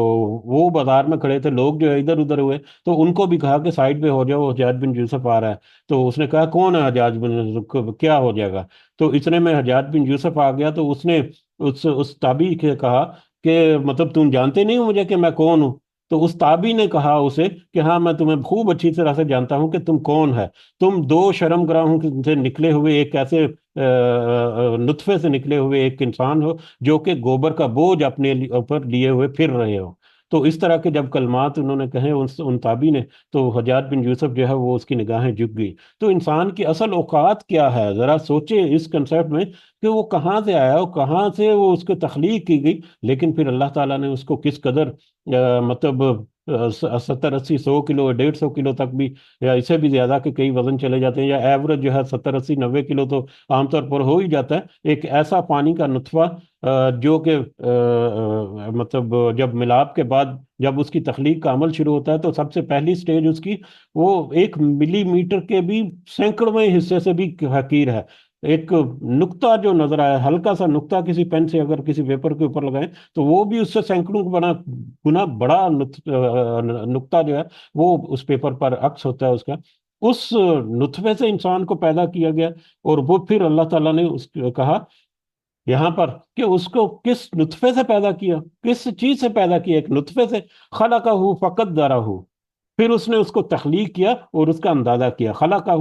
وہ بازار میں کھڑے تھے، لوگ جو ہے ادھر ادھر ہوئے، تو ان کو بھی کہا کہ سائڈ پہ ہو جاؤ، حجاج بن یوسف آ رہا ہے۔ تو اس نے کہا کون ہے حجاج بن یوسف، کیا ہو جائے گا؟ تو اتنے میں حجاج بن یوسف آ گیا، تو اس نے اس تابی کے کہا کہ مطلب تم جانتے نہیں ہو مجھے کہ میں کون ہوں؟ تو اس تابی نے کہا اسے کہ ہاں میں تمہیں خوب اچھی طرح سے جانتا ہوں کہ تم کون ہے، تم دو شرم گراہوں سے نکلے ہوئے ایک ایسے نطفے سے نکلے ہوئے ایک انسان ہو جو کہ گوبر کا بوجھ اپنے اوپر لیے ہوئے پھر رہے ہو۔ تو اس طرح کے جب کلمات انہوں نے کہے ان تابی نے، تو حجاج بن یوسف جو ہے وہ اس کی نگاہیں جھک گئی۔ تو انسان کی اصل اوقات کیا ہے، ذرا سوچے اس کنسیپٹ میں کہ وہ کہاں سے آیا، وہ کہاں سے وہ اس کو تخلیق کی گئی، لیکن پھر اللہ تعالیٰ نے اس کو کس قدر مطلب 70 80 100 کلو 150 کلو تک بھی، یا اسے بھی زیادہ کے کئی وزن چلے جاتے ہیں، یا ایوریج جو ہے 70 80 90 کلو تو عام طور پر ہو ہی جاتا ہے، ایک ایسا پانی کا نطفہ جو کہ مطلب جب ملاب کے بعد جب اس کی تخلیق کا عمل شروع ہوتا ہے تو سب سے پہلی سٹیج اس کی وہ 1 ملی میٹر کے بھی سینکڑویں حصے سے بھی حقیر ہے۔ ایک نقطہ جو نظر آیا، ہلکا سا نقطہ کسی پین سے اگر کسی پیپر کے اوپر لگائیں تو وہ بھی اس سے سینکڑوں گنا بڑا نقطہ جو ہے وہ اس پیپر پر عکس ہوتا ہے اس کا۔ اس نطفے سے انسان کو پیدا کیا گیا، اور وہ پھر اللہ تعالیٰ نے کہا یہاں پر کہ اس کو کس نطفے سے پیدا کیا، کس چیز سے پیدا کیا، ایک نطفے سے، خلقہ فقدرہ، پھر اس نے اس کو تخلیق کیا اور اس کا اندازہ کیا، خلقہ،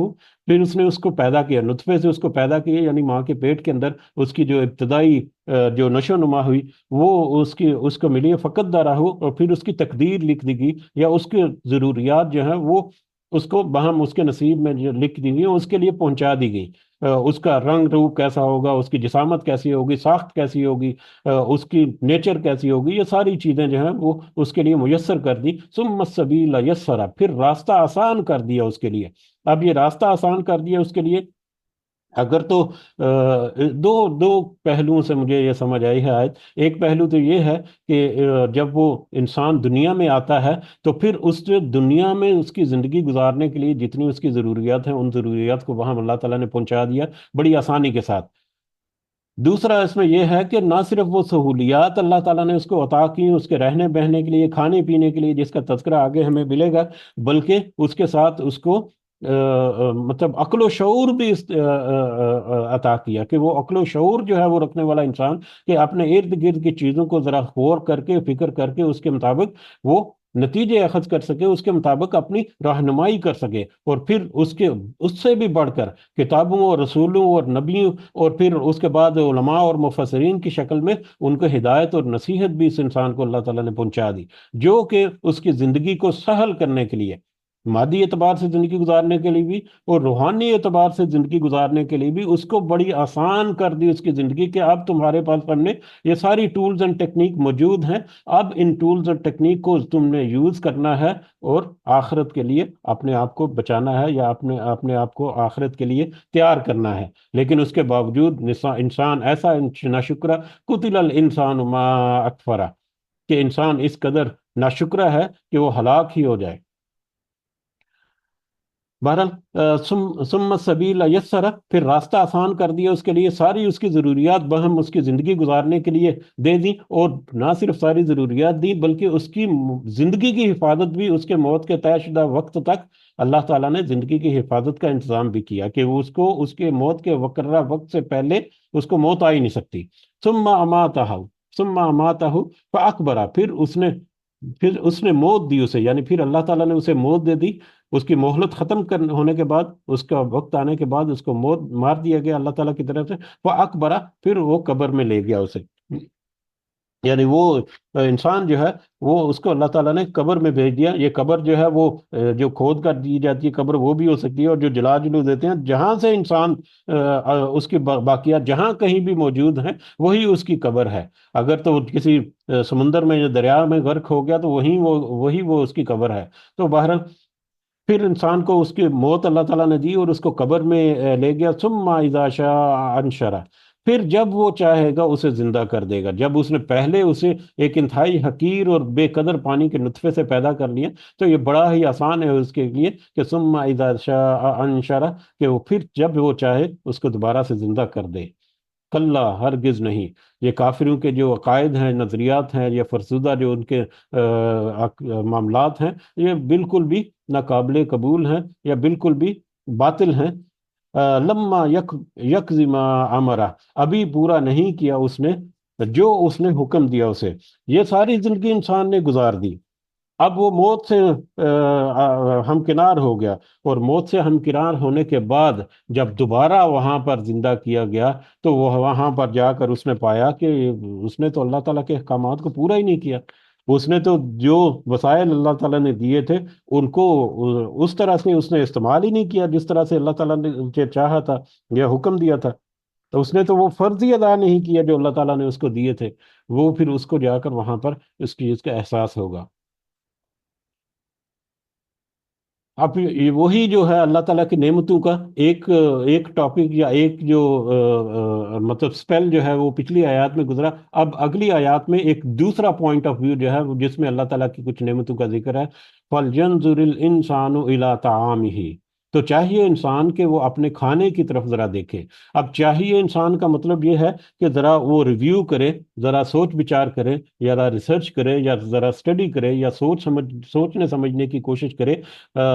پھر اس نے اس کو پیدا کیا، نطفے سے اس کو پیدا کیا، یعنی ماں کے پیٹ کے اندر اس کی جو ابتدائی جو نشو و نما ہوئی وہ اس کو ملی، فقدرہ، اور پھر اس کی تقدیر لکھ دی گئی، یا اس کی ضروریات جو ہیں وہ اس کو بہم اس کے نصیب میں جو لکھ دی گئی اس کے لیے پہنچا دی گئی۔ اس کا رنگ روپ کیسا ہوگا، اس کی جسامت کیسی ہوگی، ساخت کیسی ہوگی، اس کی نیچر کیسی ہوگی، یہ ساری چیزیں جو ہیں وہ اس کے لیے میسر کر دی۔ ثم السبیل یسرا، پھر راستہ آسان کر دیا اس کے لیے۔ اب یہ راستہ آسان کر دیا اس کے لیے، اگر تو دو دو پہلوؤں سے مجھے یہ سمجھ آئی ہے آیت۔ ایک پہلو تو یہ ہے کہ جب وہ انسان دنیا میں آتا ہے تو پھر اس جو دنیا میں اس کی زندگی گزارنے کے لیے جتنی اس کی ضروریات ہیں ان ضروریات کو وہاں اللہ تعالیٰ نے پہنچا دیا بڑی آسانی کے ساتھ۔ دوسرا اس میں یہ ہے کہ نہ صرف وہ سہولیات اللہ تعالیٰ نے اس کو عطا کی اس کے رہنے بہنے کے لیے، کھانے پینے کے لیے، جس کا تذکرہ آگے ہمیں ملے گا، بلکہ اس کے ساتھ اس کو مطلب عقل و شعور بھی عطا کیا، کہ وہ عقل و شعور جو ہے وہ رکھنے والا انسان کہ اپنے ارد گرد کی چیزوں کو ذرا غور کر کے فکر کر کے اس کے مطابق وہ نتیجے اخذ کر سکے، اس کے مطابق اپنی رہنمائی کر سکے، اور پھر اس سے بھی بڑھ کر کتابوں اور رسولوں اور نبیوں، اور پھر اس کے بعد علماء اور مفسرین کی شکل میں ان کو ہدایت اور نصیحت بھی اس انسان کو اللہ تعالیٰ نے پہنچا دی، جو کہ اس کی زندگی کو سہل کرنے کے لیے، مادی اعتبار سے زندگی گزارنے کے لیے بھی اور روحانی اعتبار سے زندگی گزارنے کے لیے بھی اس کو بڑی آسان کر دی اس کی زندگی، کہ اب تمہارے پاس سامنے یہ ساری ٹولز اینڈ ٹیکنیک موجود ہیں، اب ان ٹولز اور ٹیکنیک کو تم نے یوز کرنا ہے اور آخرت کے لیے اپنے آپ کو بچانا ہے، یا اپنے آپ کو آخرت کے لیے تیار کرنا ہے۔ لیکن اس کے باوجود انسان ایسا ناشکرا، قتل الانسان ما اکفرا، کہ انسان اس قدر ناشکرا ہے کہ وہ ہلاک ہی ہو جائے۔ بہرحال ثم السبیل یسرا، پھر راستہ آسان کر دیا اس کے لیے، ساری اس کی ضروریات بہم اس کی زندگی گزارنے کے لیے دے دی، اور نہ صرف ساری ضروریات دی بلکہ اس کی زندگی کی حفاظت بھی، اس کے موت کے طے شدہ وقت تک اللہ تعالیٰ نے زندگی کی حفاظت کا انتظام بھی کیا، کہ وہ اس کے موت کے مقررہ وقت سے پہلے اس کو موت آ ہی نہیں سکتی۔ ثم اماتہ، ثم اماتہ فاکبرہ، پھر اس نے موت دی اسے، یعنی پھر اللہ تعالیٰ نے اسے موت دے دی، اس کی مہلت ختم ہونے کے بعد، اس کا وقت آنے کے بعد اس کو موت مار دیا گیا اللہ تعالیٰ کی طرف سے۔ وہ اکبرا، پھر وہ قبر میں لے گیا اسے، یعنی وہ انسان جو ہے وہ اس کو اللہ تعالیٰ نے قبر میں بھیج دیا۔ یہ قبر جو ہے وہ جو کھود کر دی جاتی ہے قبر وہ بھی ہو سکتی ہے، اور جو جلا جلو دیتے ہیں جہاں سے انسان اس کی باقیات جہاں کہیں بھی موجود ہیں وہی اس کی قبر ہے۔ اگر تو کسی سمندر میں یا دریا میں غرق ہو گیا تو وہی وہ اس کی قبر ہے۔ تو بہرحال پھر انسان کو اس کی موت اللہ تعالیٰ نے دی اور اس کو قبر میں لے گیا۔ ثم اذا شاء انشرہ، پھر جب وہ چاہے گا اسے زندہ کر دے گا۔ جب اس نے پہلے اسے ایک انتہائی حقیر اور بے قدر پانی کے نطفے سے پیدا کر لیا تو یہ بڑا ہی آسان ہے اس کے لیے کہ ثم اذا شاء انشرہ، کہ وہ پھر جب وہ چاہے اس کو دوبارہ سے زندہ کر دے۔ کلا، ہرگز نہیں۔ یہ کافروں کے جو عقائد ہیں، نظریات ہیں، یا فرسودہ جو ان کے معاملات ہیں، یہ بالکل بھی ناقابل قبول ہیں یا بالکل بھی باطل ہیں۔ لما یکذی ما امرہ، ابھی پورا نہیں کیا اس نے جو اس نے حکم دیا اسے۔ یہ ساری زندگی انسان نے گزار دی، اب وہ موت سے ہمکنار ہو گیا، اور موت سے ہمکنار ہونے کے بعد جب دوبارہ وہاں پر زندہ کیا گیا، تو وہ وہاں پر جا کر اس نے پایا کہ اس نے تو اللہ تعالیٰ کے احکامات کو پورا ہی نہیں کیا۔ اس نے تو جو وسائل اللہ تعالیٰ نے دیے تھے ان کو اس طرح سے اس نے استعمال ہی نہیں کیا جس طرح سے اللہ تعالیٰ نے چاہا تھا یا حکم دیا تھا۔ تو اس نے تو وہ فرض ہی ادا نہیں کیا جو اللہ تعالیٰ نے اس کو دیے تھے۔ وہ پھر اس کو جا کر وہاں پر اس چیز کا احساس ہوگا۔ اب یہ وہی جو ہے اللہ تعالیٰ کی نعمتوں کا ایک ایک ٹاپک یا ایک جو مطلب سپیل جو ہے وہ پچھلی آیات میں گزرا۔ اب اگلی آیات میں ایک دوسرا پوائنٹ آف ویو جو ہے جس میں اللہ تعالیٰ کی کچھ نعمتوں کا ذکر ہے۔ فَلْيَنْظُرِ الْإِنسَانُ إِلَىٰ طَعَامِهِ، تو چاہیے انسان کہ وہ اپنے کھانے کی طرف ذرا دیکھے۔ اب چاہیے انسان کا مطلب یہ ہے کہ ذرا وہ ریویو کرے، ذرا سوچ بچار کرے، یا ذرا ریسرچ کرے، یا ذرا اسٹڈی کرے، یا سوچنے سمجھنے کی کوشش کرے،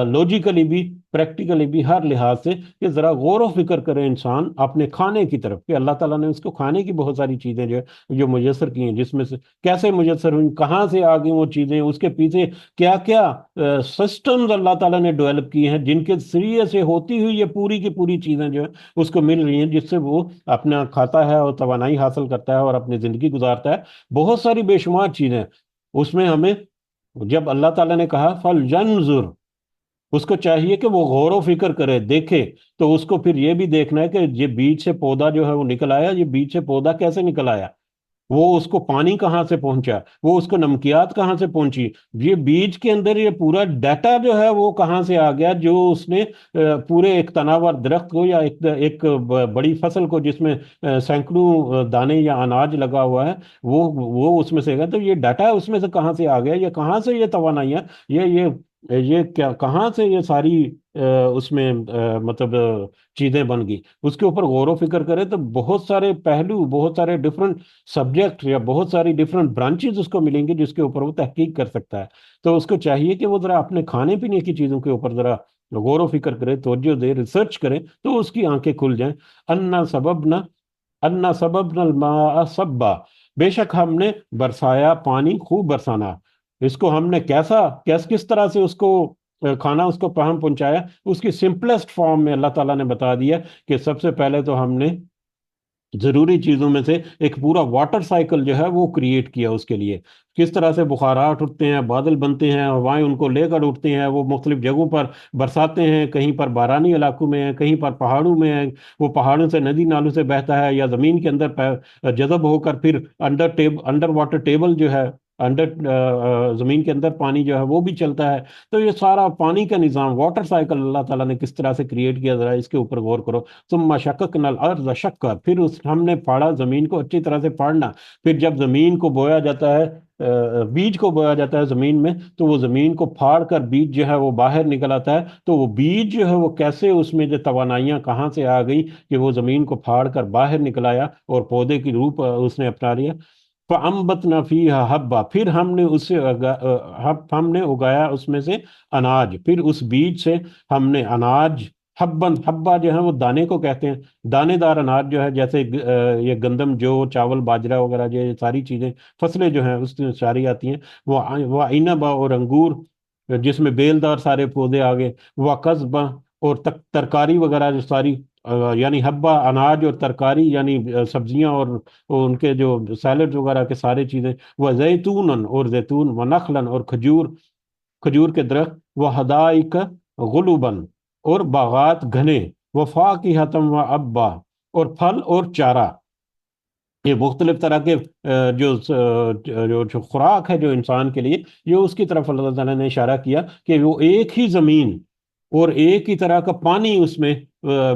لوجیکلی بھی پریکٹیکلی بھی ہر لحاظ سے، کہ ذرا غور و فکر کرے انسان اپنے کھانے کی طرف، کہ اللہ تعالیٰ نے اس کو کھانے کی بہت ساری چیزیں جو میسر کی ہیں، جس میں سے کیسے میسر ہوئیں، کہاں سے آ گئی وہ چیزیں، اس کے پیچھے کیا کیا سسٹمز اللہ تعالیٰ نے ڈیولپ کیے ہیں، جن کے ذریعے سے ہوتی ہوئی یہ پوری کی پوری چیزیں جو ہیں اس کو مل رہی ہیں، جس سے وہ اپنا کھاتا ہے اور توانائی حاصل کرتا ہے اور اپنی زندگی گزارتا ہے۔ بہت ساری بے شمار چیزیں اس میں ہمیں، جب اللہ تعالیٰ نے کہا فَلْيَنْظُرْ، اس کو چاہیے کہ وہ غور و فکر کرے، دیکھے، تو اس کو پھر یہ بھی دیکھنا ہے کہ یہ بیج سے پودا جو ہے وہ نکل آیا، یہ بیج سے پودا کیسے نکل آیا، وہ اس کو پانی کہاں سے پہنچا، وہ اس کو نمکیات کہاں سے پہنچی، یہ بیج کے اندر یہ پورا ڈیٹا جو ہے وہ کہاں سے آ گیا، جو اس نے پورے ایک تناور درخت کو یا ایک بڑی فصل کو جس میں سینکڑوں دانے یا اناج لگا ہوا ہے، وہ اس میں سے گیا، تو یہ ڈیٹا اس میں سے کہاں سے آ گیا، یہ کہاں سے یہ توانائیاں، یہ کیا کہاں سے یہ ساری اس میں مطلب چیزیں بن گئی، اس کے اوپر غور و فکر کرے تو بہت سارے پہلو، بہت سارے ڈفرنٹ سبجیکٹ یا بہت ساری ڈفرنٹ برانچز اس کو ملیں گے جس کے اوپر وہ تحقیق کر سکتا ہے۔ تو اس کو چاہیے کہ وہ ذرا اپنے کھانے پینے کی چیزوں کے اوپر ذرا غور و فکر کرے، توجہ دے، ریسرچ کرے، تو اس کی آنکھیں کھل جائیں۔ انا سببنا الماء صبا، بے شک ہم نے برسایا پانی خوب برسانا۔ اس کو ہم نے کس طرح سے اس کو کھانا اس کو ہم پہنچایا، اس کی سمپلسٹ فارم میں اللہ تعالیٰ نے بتا دیا کہ سب سے پہلے تو ہم نے ضروری چیزوں میں سے ایک پورا واٹر سائیکل جو ہے وہ کریٹ کیا اس کے لیے، کس طرح سے بخارات اٹھتے ہیں، بادل بنتے ہیں، ہوائیں ان کو لے کر اٹھتے ہیں، وہ مختلف جگہوں پر برساتے ہیں، کہیں پر بارانی علاقوں میں ہیں، کہیں پر پہاڑوں میں ہیں، وہ پہاڑوں سے ندی نالوں سے بہتا ہے یا زمین کے اندر جذب ہو کر پھر انڈر واٹر ٹیبل جو ہے، انڈر زمین کے اندر پانی جو ہے وہ بھی چلتا ہے۔ تو یہ سارا پانی کا نظام، واٹر سائیکل اللہ تعالیٰ نے کس طرح سے کریٹ کیا، ذرا اس کے اوپر غور کرو۔ ثم شققنا الارض شقا، پھر ہم نے پھاڑا زمین کو، اچھی طرح سے پھاڑنا، پھر جب زمین کو بویا جاتا ہے، بیج کو بویا جاتا ہے زمین میں، تو وہ زمین کو پھاڑ کر بیج جو ہے وہ باہر نکل آتا ہے، تو وہ بیج جو ہے وہ کیسے اس میں جو توانائیاں کہاں سے آ گئی کہ وہ زمین کو پھاڑ کر باہر نکل آیا اور پودے کی روپ اس نے اپنا لیا۔ فَأَنبَتْنَا فِيهَا حَبًّا، پھر ہم نے اس سے ہم نے اگایا اس میں سے اناج، پھر اس بیج سے ہم نے اناج، حبن، حبا جو ہے وہ دانے کو کہتے ہیں، دانے دار اناج جو ہے، جیسے یہ گندم، جو چاول، باجرہ وغیرہ، جو یہ ساری چیزیں فصلیں جو ہیں اس میں ساری آتی ہیں، وہ عنب اور انگور، جس میں بیل دار سارے پودے آگے، وہ قصبہ، اور ترکاری وغیرہ جو ساری، یعنی حبا اناج اور ترکاری یعنی سبزیاں اور ان کے جو سیلڈ وغیرہ کے سارے چیزیں، وہ زیتون اور زیتون، و نخلن اور کھجور، کھجور کے درخت، وہ حدائق غلوبن اور باغات گھنے، وہ فاکہتم و ابا، اور پھل اور چارہ۔ یہ مختلف طرح کے جو خوراک ہے جو انسان کے لیے، یہ اس کی طرف اللہ تعالیٰ نے اشارہ کیا کہ وہ ایک ہی زمین اور ایک ہی طرح کا پانی اس میں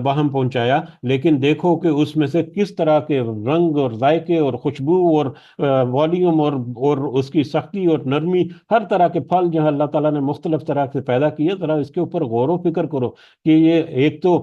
باہم پہنچایا، لیکن دیکھو کہ اس میں سے کس طرح کے رنگ اور ذائقے اور خوشبو اور والیوم اور اس کی سختی اور نرمی، ہر طرح کے پھل جو ہے اللہ تعالیٰ نے مختلف طرح سے پیدا کیے۔ ذرا اس کے اوپر غور و فکر کرو کہ یہ ایک تو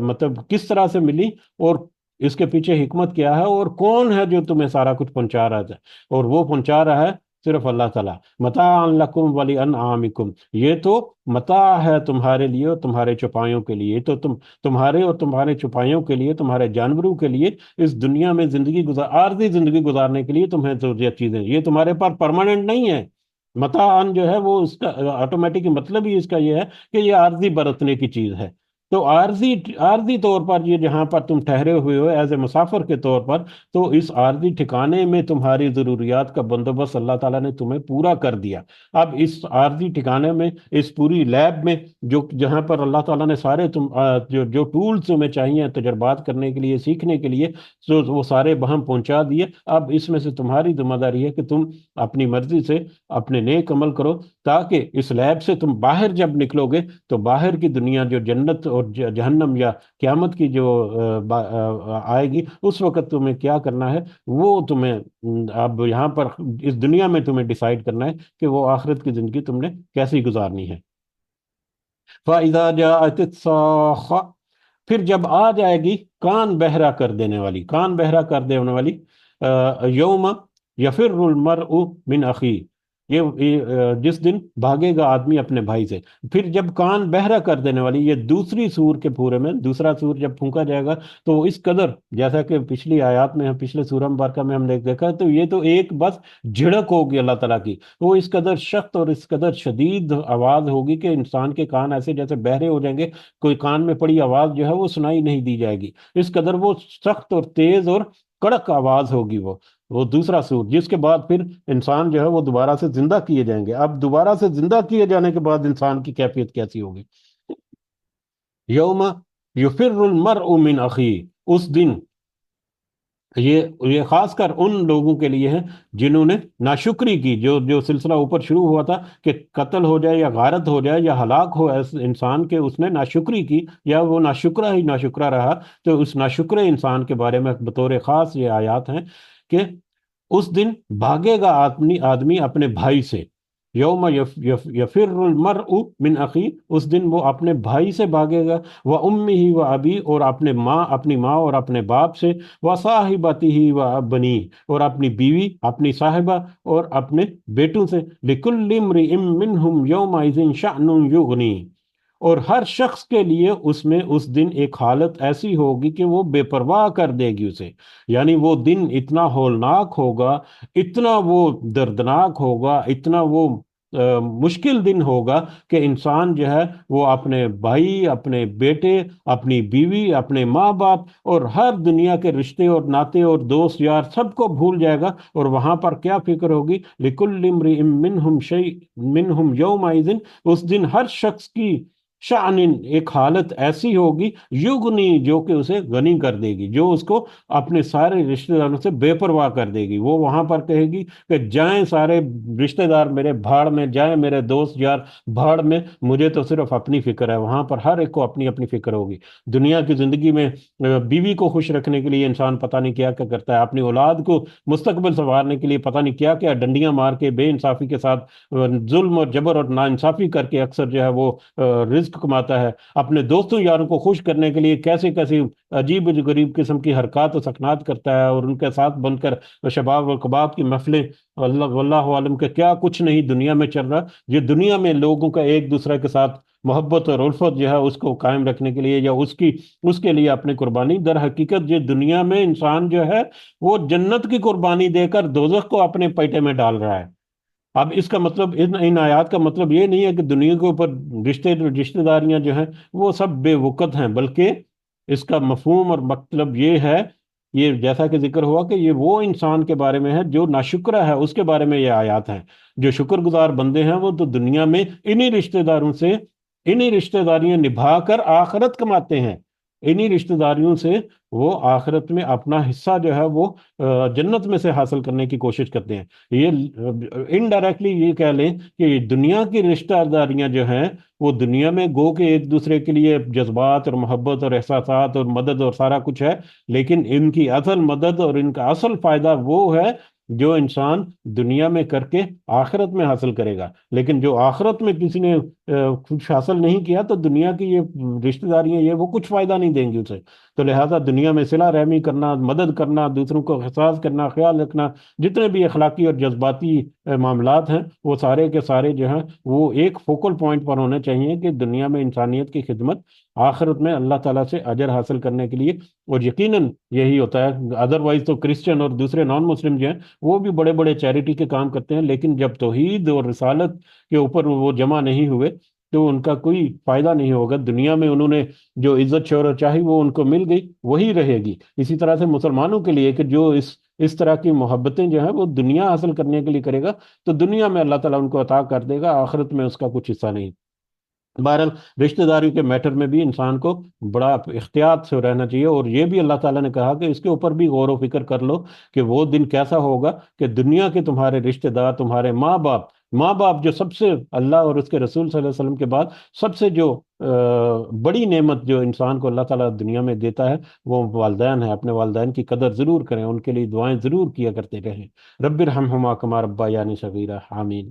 مطلب کس طرح سے ملی، اور اس کے پیچھے حکمت کیا ہے، اور کون ہے جو تمہیں سارا کچھ پہنچا رہا ہے، اور وہ پہنچا رہا ہے صرف اللہ تعالیٰ۔ متاع لکم ولانعامکم، یہ تو متاع ہے تمہارے لیے اور تمہارے چوپایوں کے لیے، تو تمہارے اور تمہارے چوپایوں کے لیے، تمہارے جانوروں کے لیے، اس دنیا میں عارضی زندگی گزارنے کے لیے تمہیں ضروریت چیزیں، یہ تمہارے پاس پرماننٹ نہیں ہے، متاعن جو ہے وہ اس کا آٹومیٹک مطلب ہی اس کا یہ ہے کہ یہ عارضی برتنے کی چیز ہے۔ تو عارضی عارضی طور پر یہ جہاں پر تم ٹھہرے ہوئے ہو ایز اے مسافر کے طور پر، تو اس عارضی ٹھکانے میں تمہاری ضروریات کا بندوبست اللہ تعالیٰ نے تمہیں پورا کر دیا۔ اب اس عارضی ٹھکانے میں، اس پوری لیب میں، جو جہاں پر اللہ تعالیٰ نے سارے جو جو ٹولز تمہیں چاہیے تجربات کرنے کے لیے، سیکھنے کے لیے، تو وہ سارے بہم پہنچا دیے۔ اب اس میں سے تمہاری ذمہ داری ہے کہ تم اپنی مرضی سے اپنے نیک عمل کرو، تاکہ اس لیب سے تم باہر جب نکلو گے تو باہر کی دنیا جو جنت اور جہنم یا قیامت کی جو آئے گی، اس وقت تمہیں کیا کرنا ہے وہ تمہیں اب یہاں پر اس دنیا میں تمہیں ڈیسائیڈ کرنا ہے کہ وہ آخرت کی زندگی تم نے کیسی گزارنی ہے۔ فَإِذَا جَاءَتِ الصَّاخَّةُ، پھر جب آ جائے گی کان بہرا کر دینے والی، کان بہرا کر دینے والی، یوم یفر المرء من اخی، یہ جس دن بھاگے گا آدمی اپنے بھائی سے۔ پھر جب کان بہرا کر دینے والی، یہ دوسری سور کے پورے میں دوسرا سور جب پھونکا جائے گا، تو اس قدر، جیسا کہ پچھلی آیات میں، پچھلے سورہ مبارکہ میں ہم نے دیکھا، تو یہ تو ایک بس جھڑک ہوگی اللہ تعالیٰ کی، وہ اس قدر سخت اور اس قدر شدید آواز ہوگی کہ انسان کے کان ایسے جیسے بہرے ہو جائیں گے، کوئی کان میں پڑی آواز جو ہے وہ سنائی نہیں دی جائے گی، اس قدر وہ سخت اور تیز اور کڑک آواز ہوگی وہ دوسرا سور، جس کے بعد پھر انسان جو ہے وہ دوبارہ سے زندہ کیے جائیں گے۔ اب دوبارہ سے زندہ کیے جانے کے بعد انسان کی کیفیت کیسی ہوگی؟ یوم یفر المرء من اخی، اس دن، یہ خاص کر ان لوگوں کے لیے ہے جنہوں نے ناشکری کی، جو سلسلہ اوپر شروع ہوا تھا کہ قتل ہو جائے یا غارت ہو جائے یا ہلاک ہو ایسے انسان کے اس نے ناشکری کی، یا وہ ناشکرہ ہی ناشکرہ رہا، تو اس ناشکرے انسان کے بارے میں بطور خاص یہ آیات ہیں کہ اس دن بھاگے گا آدمی اپنے بھائی سے۔ یوم یفر المرء من اخی، اس دن وہ اپنے بھائی سے بھاگے گا، وہ امی و ابی، اور اپنی ماں اور اپنے باپ سے، وہ صاحبتی ہی و بنی، اور اپنی بیوی، اپنی صاحبہ اور اپنے بیٹوں سے، لکل امرئ منہم یومئذ شأن یغنی، اور ہر شخص کے لیے اس میں اس دن ایک حالت ایسی ہوگی کہ وہ بے پرواہ کر دے گی اسے، یعنی وہ دن اتنا ہولناک ہوگا، اتنا وہ دردناک ہوگا، اتنا وہ مشکل دن ہوگا کہ انسان جو ہے وہ اپنے بھائی، اپنے بیٹے، اپنی بیوی، اپنے ماں باپ اور ہر دنیا کے رشتے اور ناتے اور دوست یار سب کو بھول جائے گا، اور وہاں پر کیا فکر ہوگی؟ لِكُلِّ امْرِئٍ مِّنْهُمْ شَيْءٌ مِّنْهُمْ يَوْمَئِذٍ، اس دن ہر شخص کی شأن، ایک حالت ایسی ہوگی، یغنی، جو کہ اسے غنی کر دے گی، جو اس کو اپنے سارے رشتہ داروں سے بے پرواہ کر دے گی۔ وہ وہاں پر کہے گی کہ جائیں سارے رشتہ دار میرے بھاڑ میں، جائیں میرے دوست یار بھاڑ میں، مجھے تو صرف اپنی فکر ہے۔ وہاں پر ہر ایک کو اپنی اپنی فکر ہوگی۔ دنیا کی زندگی میں بیوی کو خوش رکھنے کے لیے انسان پتہ نہیں کیا کیا کرتا ہے، اپنی اولاد کو مستقبل سنوارنے کے لیے پتہ نہیں کیا کیا ڈنڈیاں مار کے، بے انصافی کے ساتھ ظلم اور جبر اور ناانصافی کر کے اکثر جو ہے وہ رزق کماتا ہے، اپنے دوستوں یاروں کو خوش کرنے کے لیے کیسے کیسی عجیب غریب قسم کی حرکات و سکنات کرتا ہے، اور ان کے ساتھ بن کر شباب اور کباب کی محفلیں، واللہ عالم کے کیا کچھ نہیں دنیا میں چل رہا۔ یہ دنیا میں لوگوں کا ایک دوسرے کے ساتھ محبت اور الفت جو ہے اس کو قائم رکھنے کے لیے، یا اس کے لیے اپنی قربانی، در حقیقت یہ دنیا میں انسان جو ہے وہ جنت کی قربانی دے کر دوزخ کو اپنے پیٹے میں ڈال رہا ہے۔ اب اس کا مطلب، ان آیات کا مطلب یہ نہیں ہے کہ دنیا کے اوپر رشتہ داریاں جو ہیں وہ سب بے وقت ہیں، بلکہ اس کا مفہوم اور مطلب یہ ہے، یہ جیسا کہ ذکر ہوا کہ یہ وہ انسان کے بارے میں ہے جو ناشکرہ ہے، اس کے بارے میں یہ آیات ہیں۔ جو شکر گزار بندے ہیں وہ تو دنیا میں انہی رشتہ داروں سے انہی رشتہ داریاں نبھا کر آخرت کماتے ہیں، انہی رشتہ داریوں سے وہ آخرت میں اپنا حصہ جو ہے وہ جنت میں سے حاصل کرنے کی کوشش کرتے ہیں۔ یہ انڈائریکٹلی یہ کہہ لیں کہ دنیا کی رشتہ داریاں جو ہیں وہ دنیا میں گو کہ ایک دوسرے کے لیے جذبات اور محبت اور احساسات اور مدد اور سارا کچھ ہے، لیکن ان کی اصل مدد اور ان کا اصل فائدہ وہ ہے جو انسان دنیا میں کر کے آخرت میں حاصل کرے گا۔ لیکن جو آخرت میں کسی نے کچھ حاصل نہیں کیا، تو دنیا کی یہ رشتہ داریاں یہ وہ کچھ فائدہ نہیں دیں گی اسے۔ تو لہٰذا دنیا میں صلہ رحمی کرنا، مدد کرنا، دوسروں کو احساس کرنا، خیال رکھنا، جتنے بھی اخلاقی اور جذباتی معاملات ہیں وہ سارے کے سارے جو ہیں وہ ایک فوکل پوائنٹ پر ہونے چاہیے کہ دنیا میں انسانیت کی خدمت، آخرت میں اللہ تعالیٰ سے اجر حاصل کرنے کے لیے۔ اور یقیناً یہی ہوتا ہے، ادروائز تو کرسچن اور دوسرے نان مسلم جو ہیں وہ بھی بڑے بڑے چیریٹی کے کام کرتے ہیں، لیکن جب توحید اور رسالت کے اوپر وہ جمع نہیں ہوئے تو ان کا کوئی فائدہ نہیں ہوگا۔ دنیا میں انہوں نے جو عزت شہرت چاہی وہ ان کو مل گئی، وہی رہے گی۔ اسی طرح سے مسلمانوں کے لیے کہ جو اس طرح کی محبتیں جو ہیں وہ دنیا حاصل کرنے کے لیے کرے گا تو دنیا میں اللہ تعالیٰ ان کو عطا کر دے گا، آخرت میں اس کا کچھ حصہ نہیں۔ بہرحال رشتہ داری کے میٹر میں بھی انسان کو بڑا احتیاط سے رہنا چاہیے، اور یہ بھی اللہ تعالیٰ نے کہا کہ اس کے اوپر بھی غور و فکر کر لو کہ وہ دن کیسا ہوگا کہ دنیا کے تمہارے رشتہ دار، تمہارے ماں باپ جو سب سے اللہ اور اس کے رسول صلی اللہ علیہ وسلم کے بعد سب سے جو بڑی نعمت جو انسان کو اللہ تعالیٰ دنیا میں دیتا ہے وہ والدین ہیں۔ اپنے والدین کی قدر ضرور کریں، ان کے لیے دعائیں ضرور کیا کرتے رہیں۔ رب ارحمہما کما ربیانی صغیرہ، آمین۔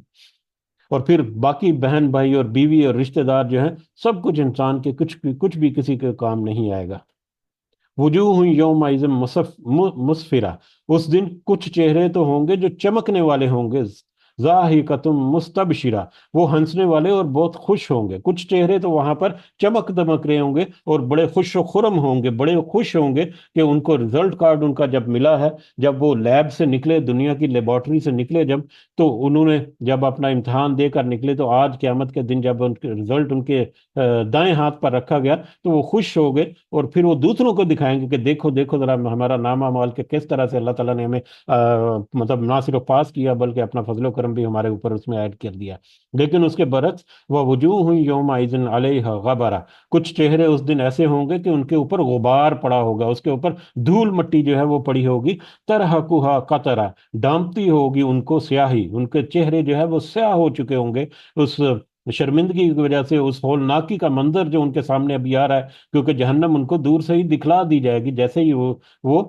اور پھر باقی بہن بھائی اور بیوی اور رشتہ دار جو ہیں سب کچھ انسان کے کچھ بھی کسی کے کام نہیں آئے گا۔ وجوہ یوم مسفرہ، اس دن کچھ چہرے تو ہوں گے جو چمکنے والے ہوں گے، ضاحکۃ مستبشرہ، وہ ہنسنے والے اور بہت خوش ہوں گے۔ کچھ چہرے تو وہاں پر چمک دمک رہے ہوں گے اور بڑے خوش و خرم ہوں گے، بڑے خوش ہوں گے کہ ان کو رزلٹ کارڈ ان کا جب ملا ہے، جب وہ لیب سے نکلے، دنیا کی لیبارٹری سے نکلے جب، تو انہوں نے جب اپنا امتحان دے کر نکلے تو آج قیامت کے دن جب ان کے رزلٹ ان کے دائیں ہاتھ پر رکھا گیا تو وہ خوش ہو گئے، اور پھر وہ دوسروں کو دکھائیں گے کہ دیکھو دیکھو ذرا ہمارا نام اعمال کے کس طرح سے اللہ تعالیٰ نے ہمیں مطلب نہ صرف پاس کیا بلکہ اپنا فضل و کرم بھی ہمارے اوپر اس میں ایڈ کر دیا۔ لیکن اس کے برعکس وہ وجوہ یومئذ علیہا غبرہ، کچھ چہرے اس دن ایسے ہوں گے کہ ان کے اوپر غبار پڑا ہوگا، اس کے اوپر دھول مٹی جو ہے وہ پڑی ہوگی، ترہقھا قطرہ، ڈانپتی ہوگی ان کو سیاہی، ان کے چہرے جو ہے وہ سیاہ ہو چکے ہوں گے اس شرمندگی کی وجہ سے، اس ہولناکی کا منظر جو ان کے سامنے ابھی آ رہا ہے، کیونکہ جہنم ان کو دور سے ہی دکھلا دی جائے گی جیسے ہی وہ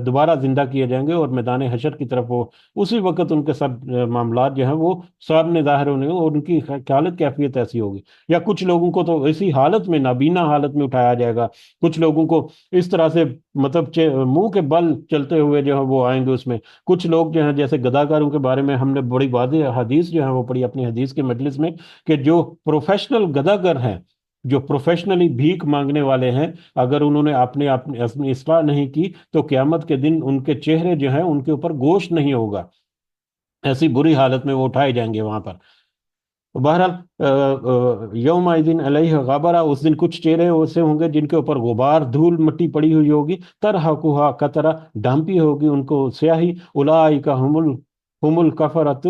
دوبارہ زندہ کیے جائیں گے اور میدان حشر کی طرف وہ اسی وقت ان کے سب معاملات جو ہیں وہ سامنے ظاہر ہونے اور ان کی حالت کیفیت ایسی ہوگی۔ یا کچھ لوگوں کو تو اسی حالت میں نابینا حالت میں اٹھایا جائے گا، کچھ لوگوں کو اس طرح سے مطلب منہ کے بل چلتے ہوئے جو ہے وہ آئیں گے اس میں۔ کچھ لوگ جو ہیں جیسے گداکاروں کے بارے میں ہم نے بڑی واضح حدیث جو ہے وہ پڑھی اپنی حدیث کے مجلس میں کہ جو پروفیشنل گداگر ہیں، جو پروفیشنلی بھیک مانگنے والے ہیں، اگر انہوں نے اپنی اصلاح نہیں کی تو قیامت کے دن ان کے چہرے جو ہیں ان کے اوپر گوشت نہیں ہوگا، ایسی بری حالت میں وہ اٹھائے جائیں گے وہاں پر۔ بہرحال یوم دن علیہ غبرہ، اس دن کچھ چہرے ایسے ہوں گے جن کے اوپر غبار دھول مٹی پڑی ہوئی ہوگی، ترہقھا قطرہ، ڈھانپی ہوگی ان کو سیاہی، اولئک ہم الکفرۃ،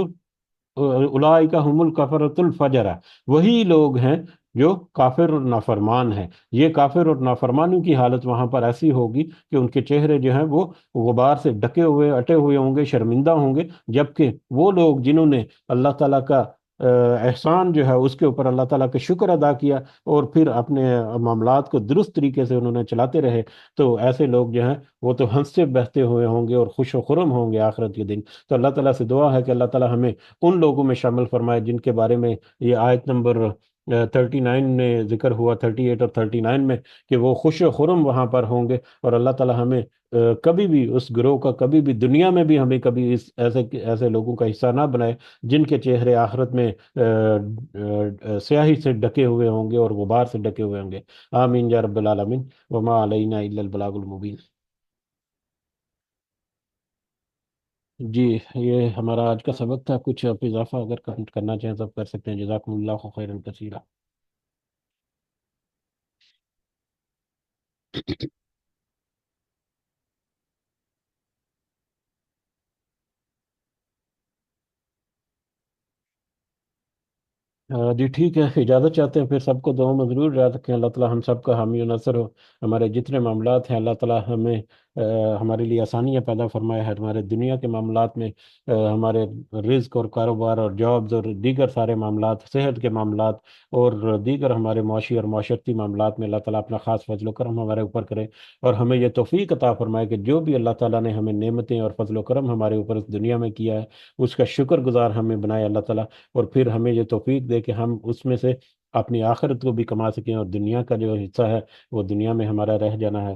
اولئک ہم الکفرۃ الفجرہ، وہی لوگ ہیں جو کافر اور نافرمان ہیں۔ یہ کافر اور نافرمانی کی حالت وہاں پر ایسی ہوگی کہ ان کے چہرے جو ہیں وہ غبار سے ڈھکے ہوئے اٹے ہوئے ہوں گے، شرمندہ ہوں گے، جبکہ وہ لوگ جنہوں نے اللہ تعالیٰ کا احسان جو ہے اس کے اوپر اللہ تعالیٰ کا شکر ادا کیا اور پھر اپنے معاملات کو درست طریقے سے انہوں نے چلاتے رہے، تو ایسے لوگ جو ہیں وہ تو ہنستے بہتے ہوئے ہوں گے اور خوش و خرم ہوں گے آخرت کے دن۔ تو اللہ تعالیٰ سے دعا ہے کہ اللہ تعالیٰ ہمیں ان لوگوں میں شامل فرمائے جن کے بارے میں یہ آیت نمبر 39 میں ذکر ہوا، 38 اور 39 میں، کہ وہ خوش و خرم وہاں پر ہوں گے، اور اللہ تعالیٰ ہمیں کبھی بھی اس گروہ کا، کبھی بھی دنیا میں بھی ہمیں کبھی اس ایسے لوگوں کا حصہ نہ بنائے جن کے چہرے آخرت میں سیاہی سے ڈھکے ہوئے ہوں گے اور غبار سے ڈھکے ہوئے ہوں گے۔ آمین یا رب العالمین، وما علینا الا البلاغ المبین۔ جی، یہ ہمارا آج کا سبق تھا، کچھ آپ اضافہ اگر کرنا چاہیں سب کر سکتے ہیں۔ جزاکم اللہ خیرا کثیرا۔ جی ٹھیک ہے، اجازت چاہتے ہیں، پھر سب کو دعاؤں میں ضرور یاد رکھیں۔ اللہ تعالیٰ ہم سب کا حامی و ناصر ہو، ہمارے جتنے معاملات ہیں اللہ تعالیٰ ہمیں ہمارے لیے آسانیاں پیدا فرمائے، ہمارے دنیا کے معاملات میں ہمارے رزق اور کاروبار اور جابز اور دیگر سارے معاملات، صحت کے معاملات اور دیگر ہمارے معاشی اور معاشرتی معاملات میں اللہ تعالیٰ اپنا خاص فضل و کرم ہمارے اوپر کرے، اور ہمیں یہ توفیق عطا فرمائے کہ جو بھی اللہ تعالیٰ نے ہمیں نعمتیں اور فضل و کرم ہمارے اوپر اس دنیا میں کیا ہے اس کا شکر گزار ہمیں بنائے اللہ تعالیٰ، اور پھر ہمیں یہ توفیق دے کہ ہم اس میں سے اپنی آخرت کو بھی کما سکیں، اور دنیا کا جو حصہ ہے وہ دنیا میں ہمارا رہ جانا ہے۔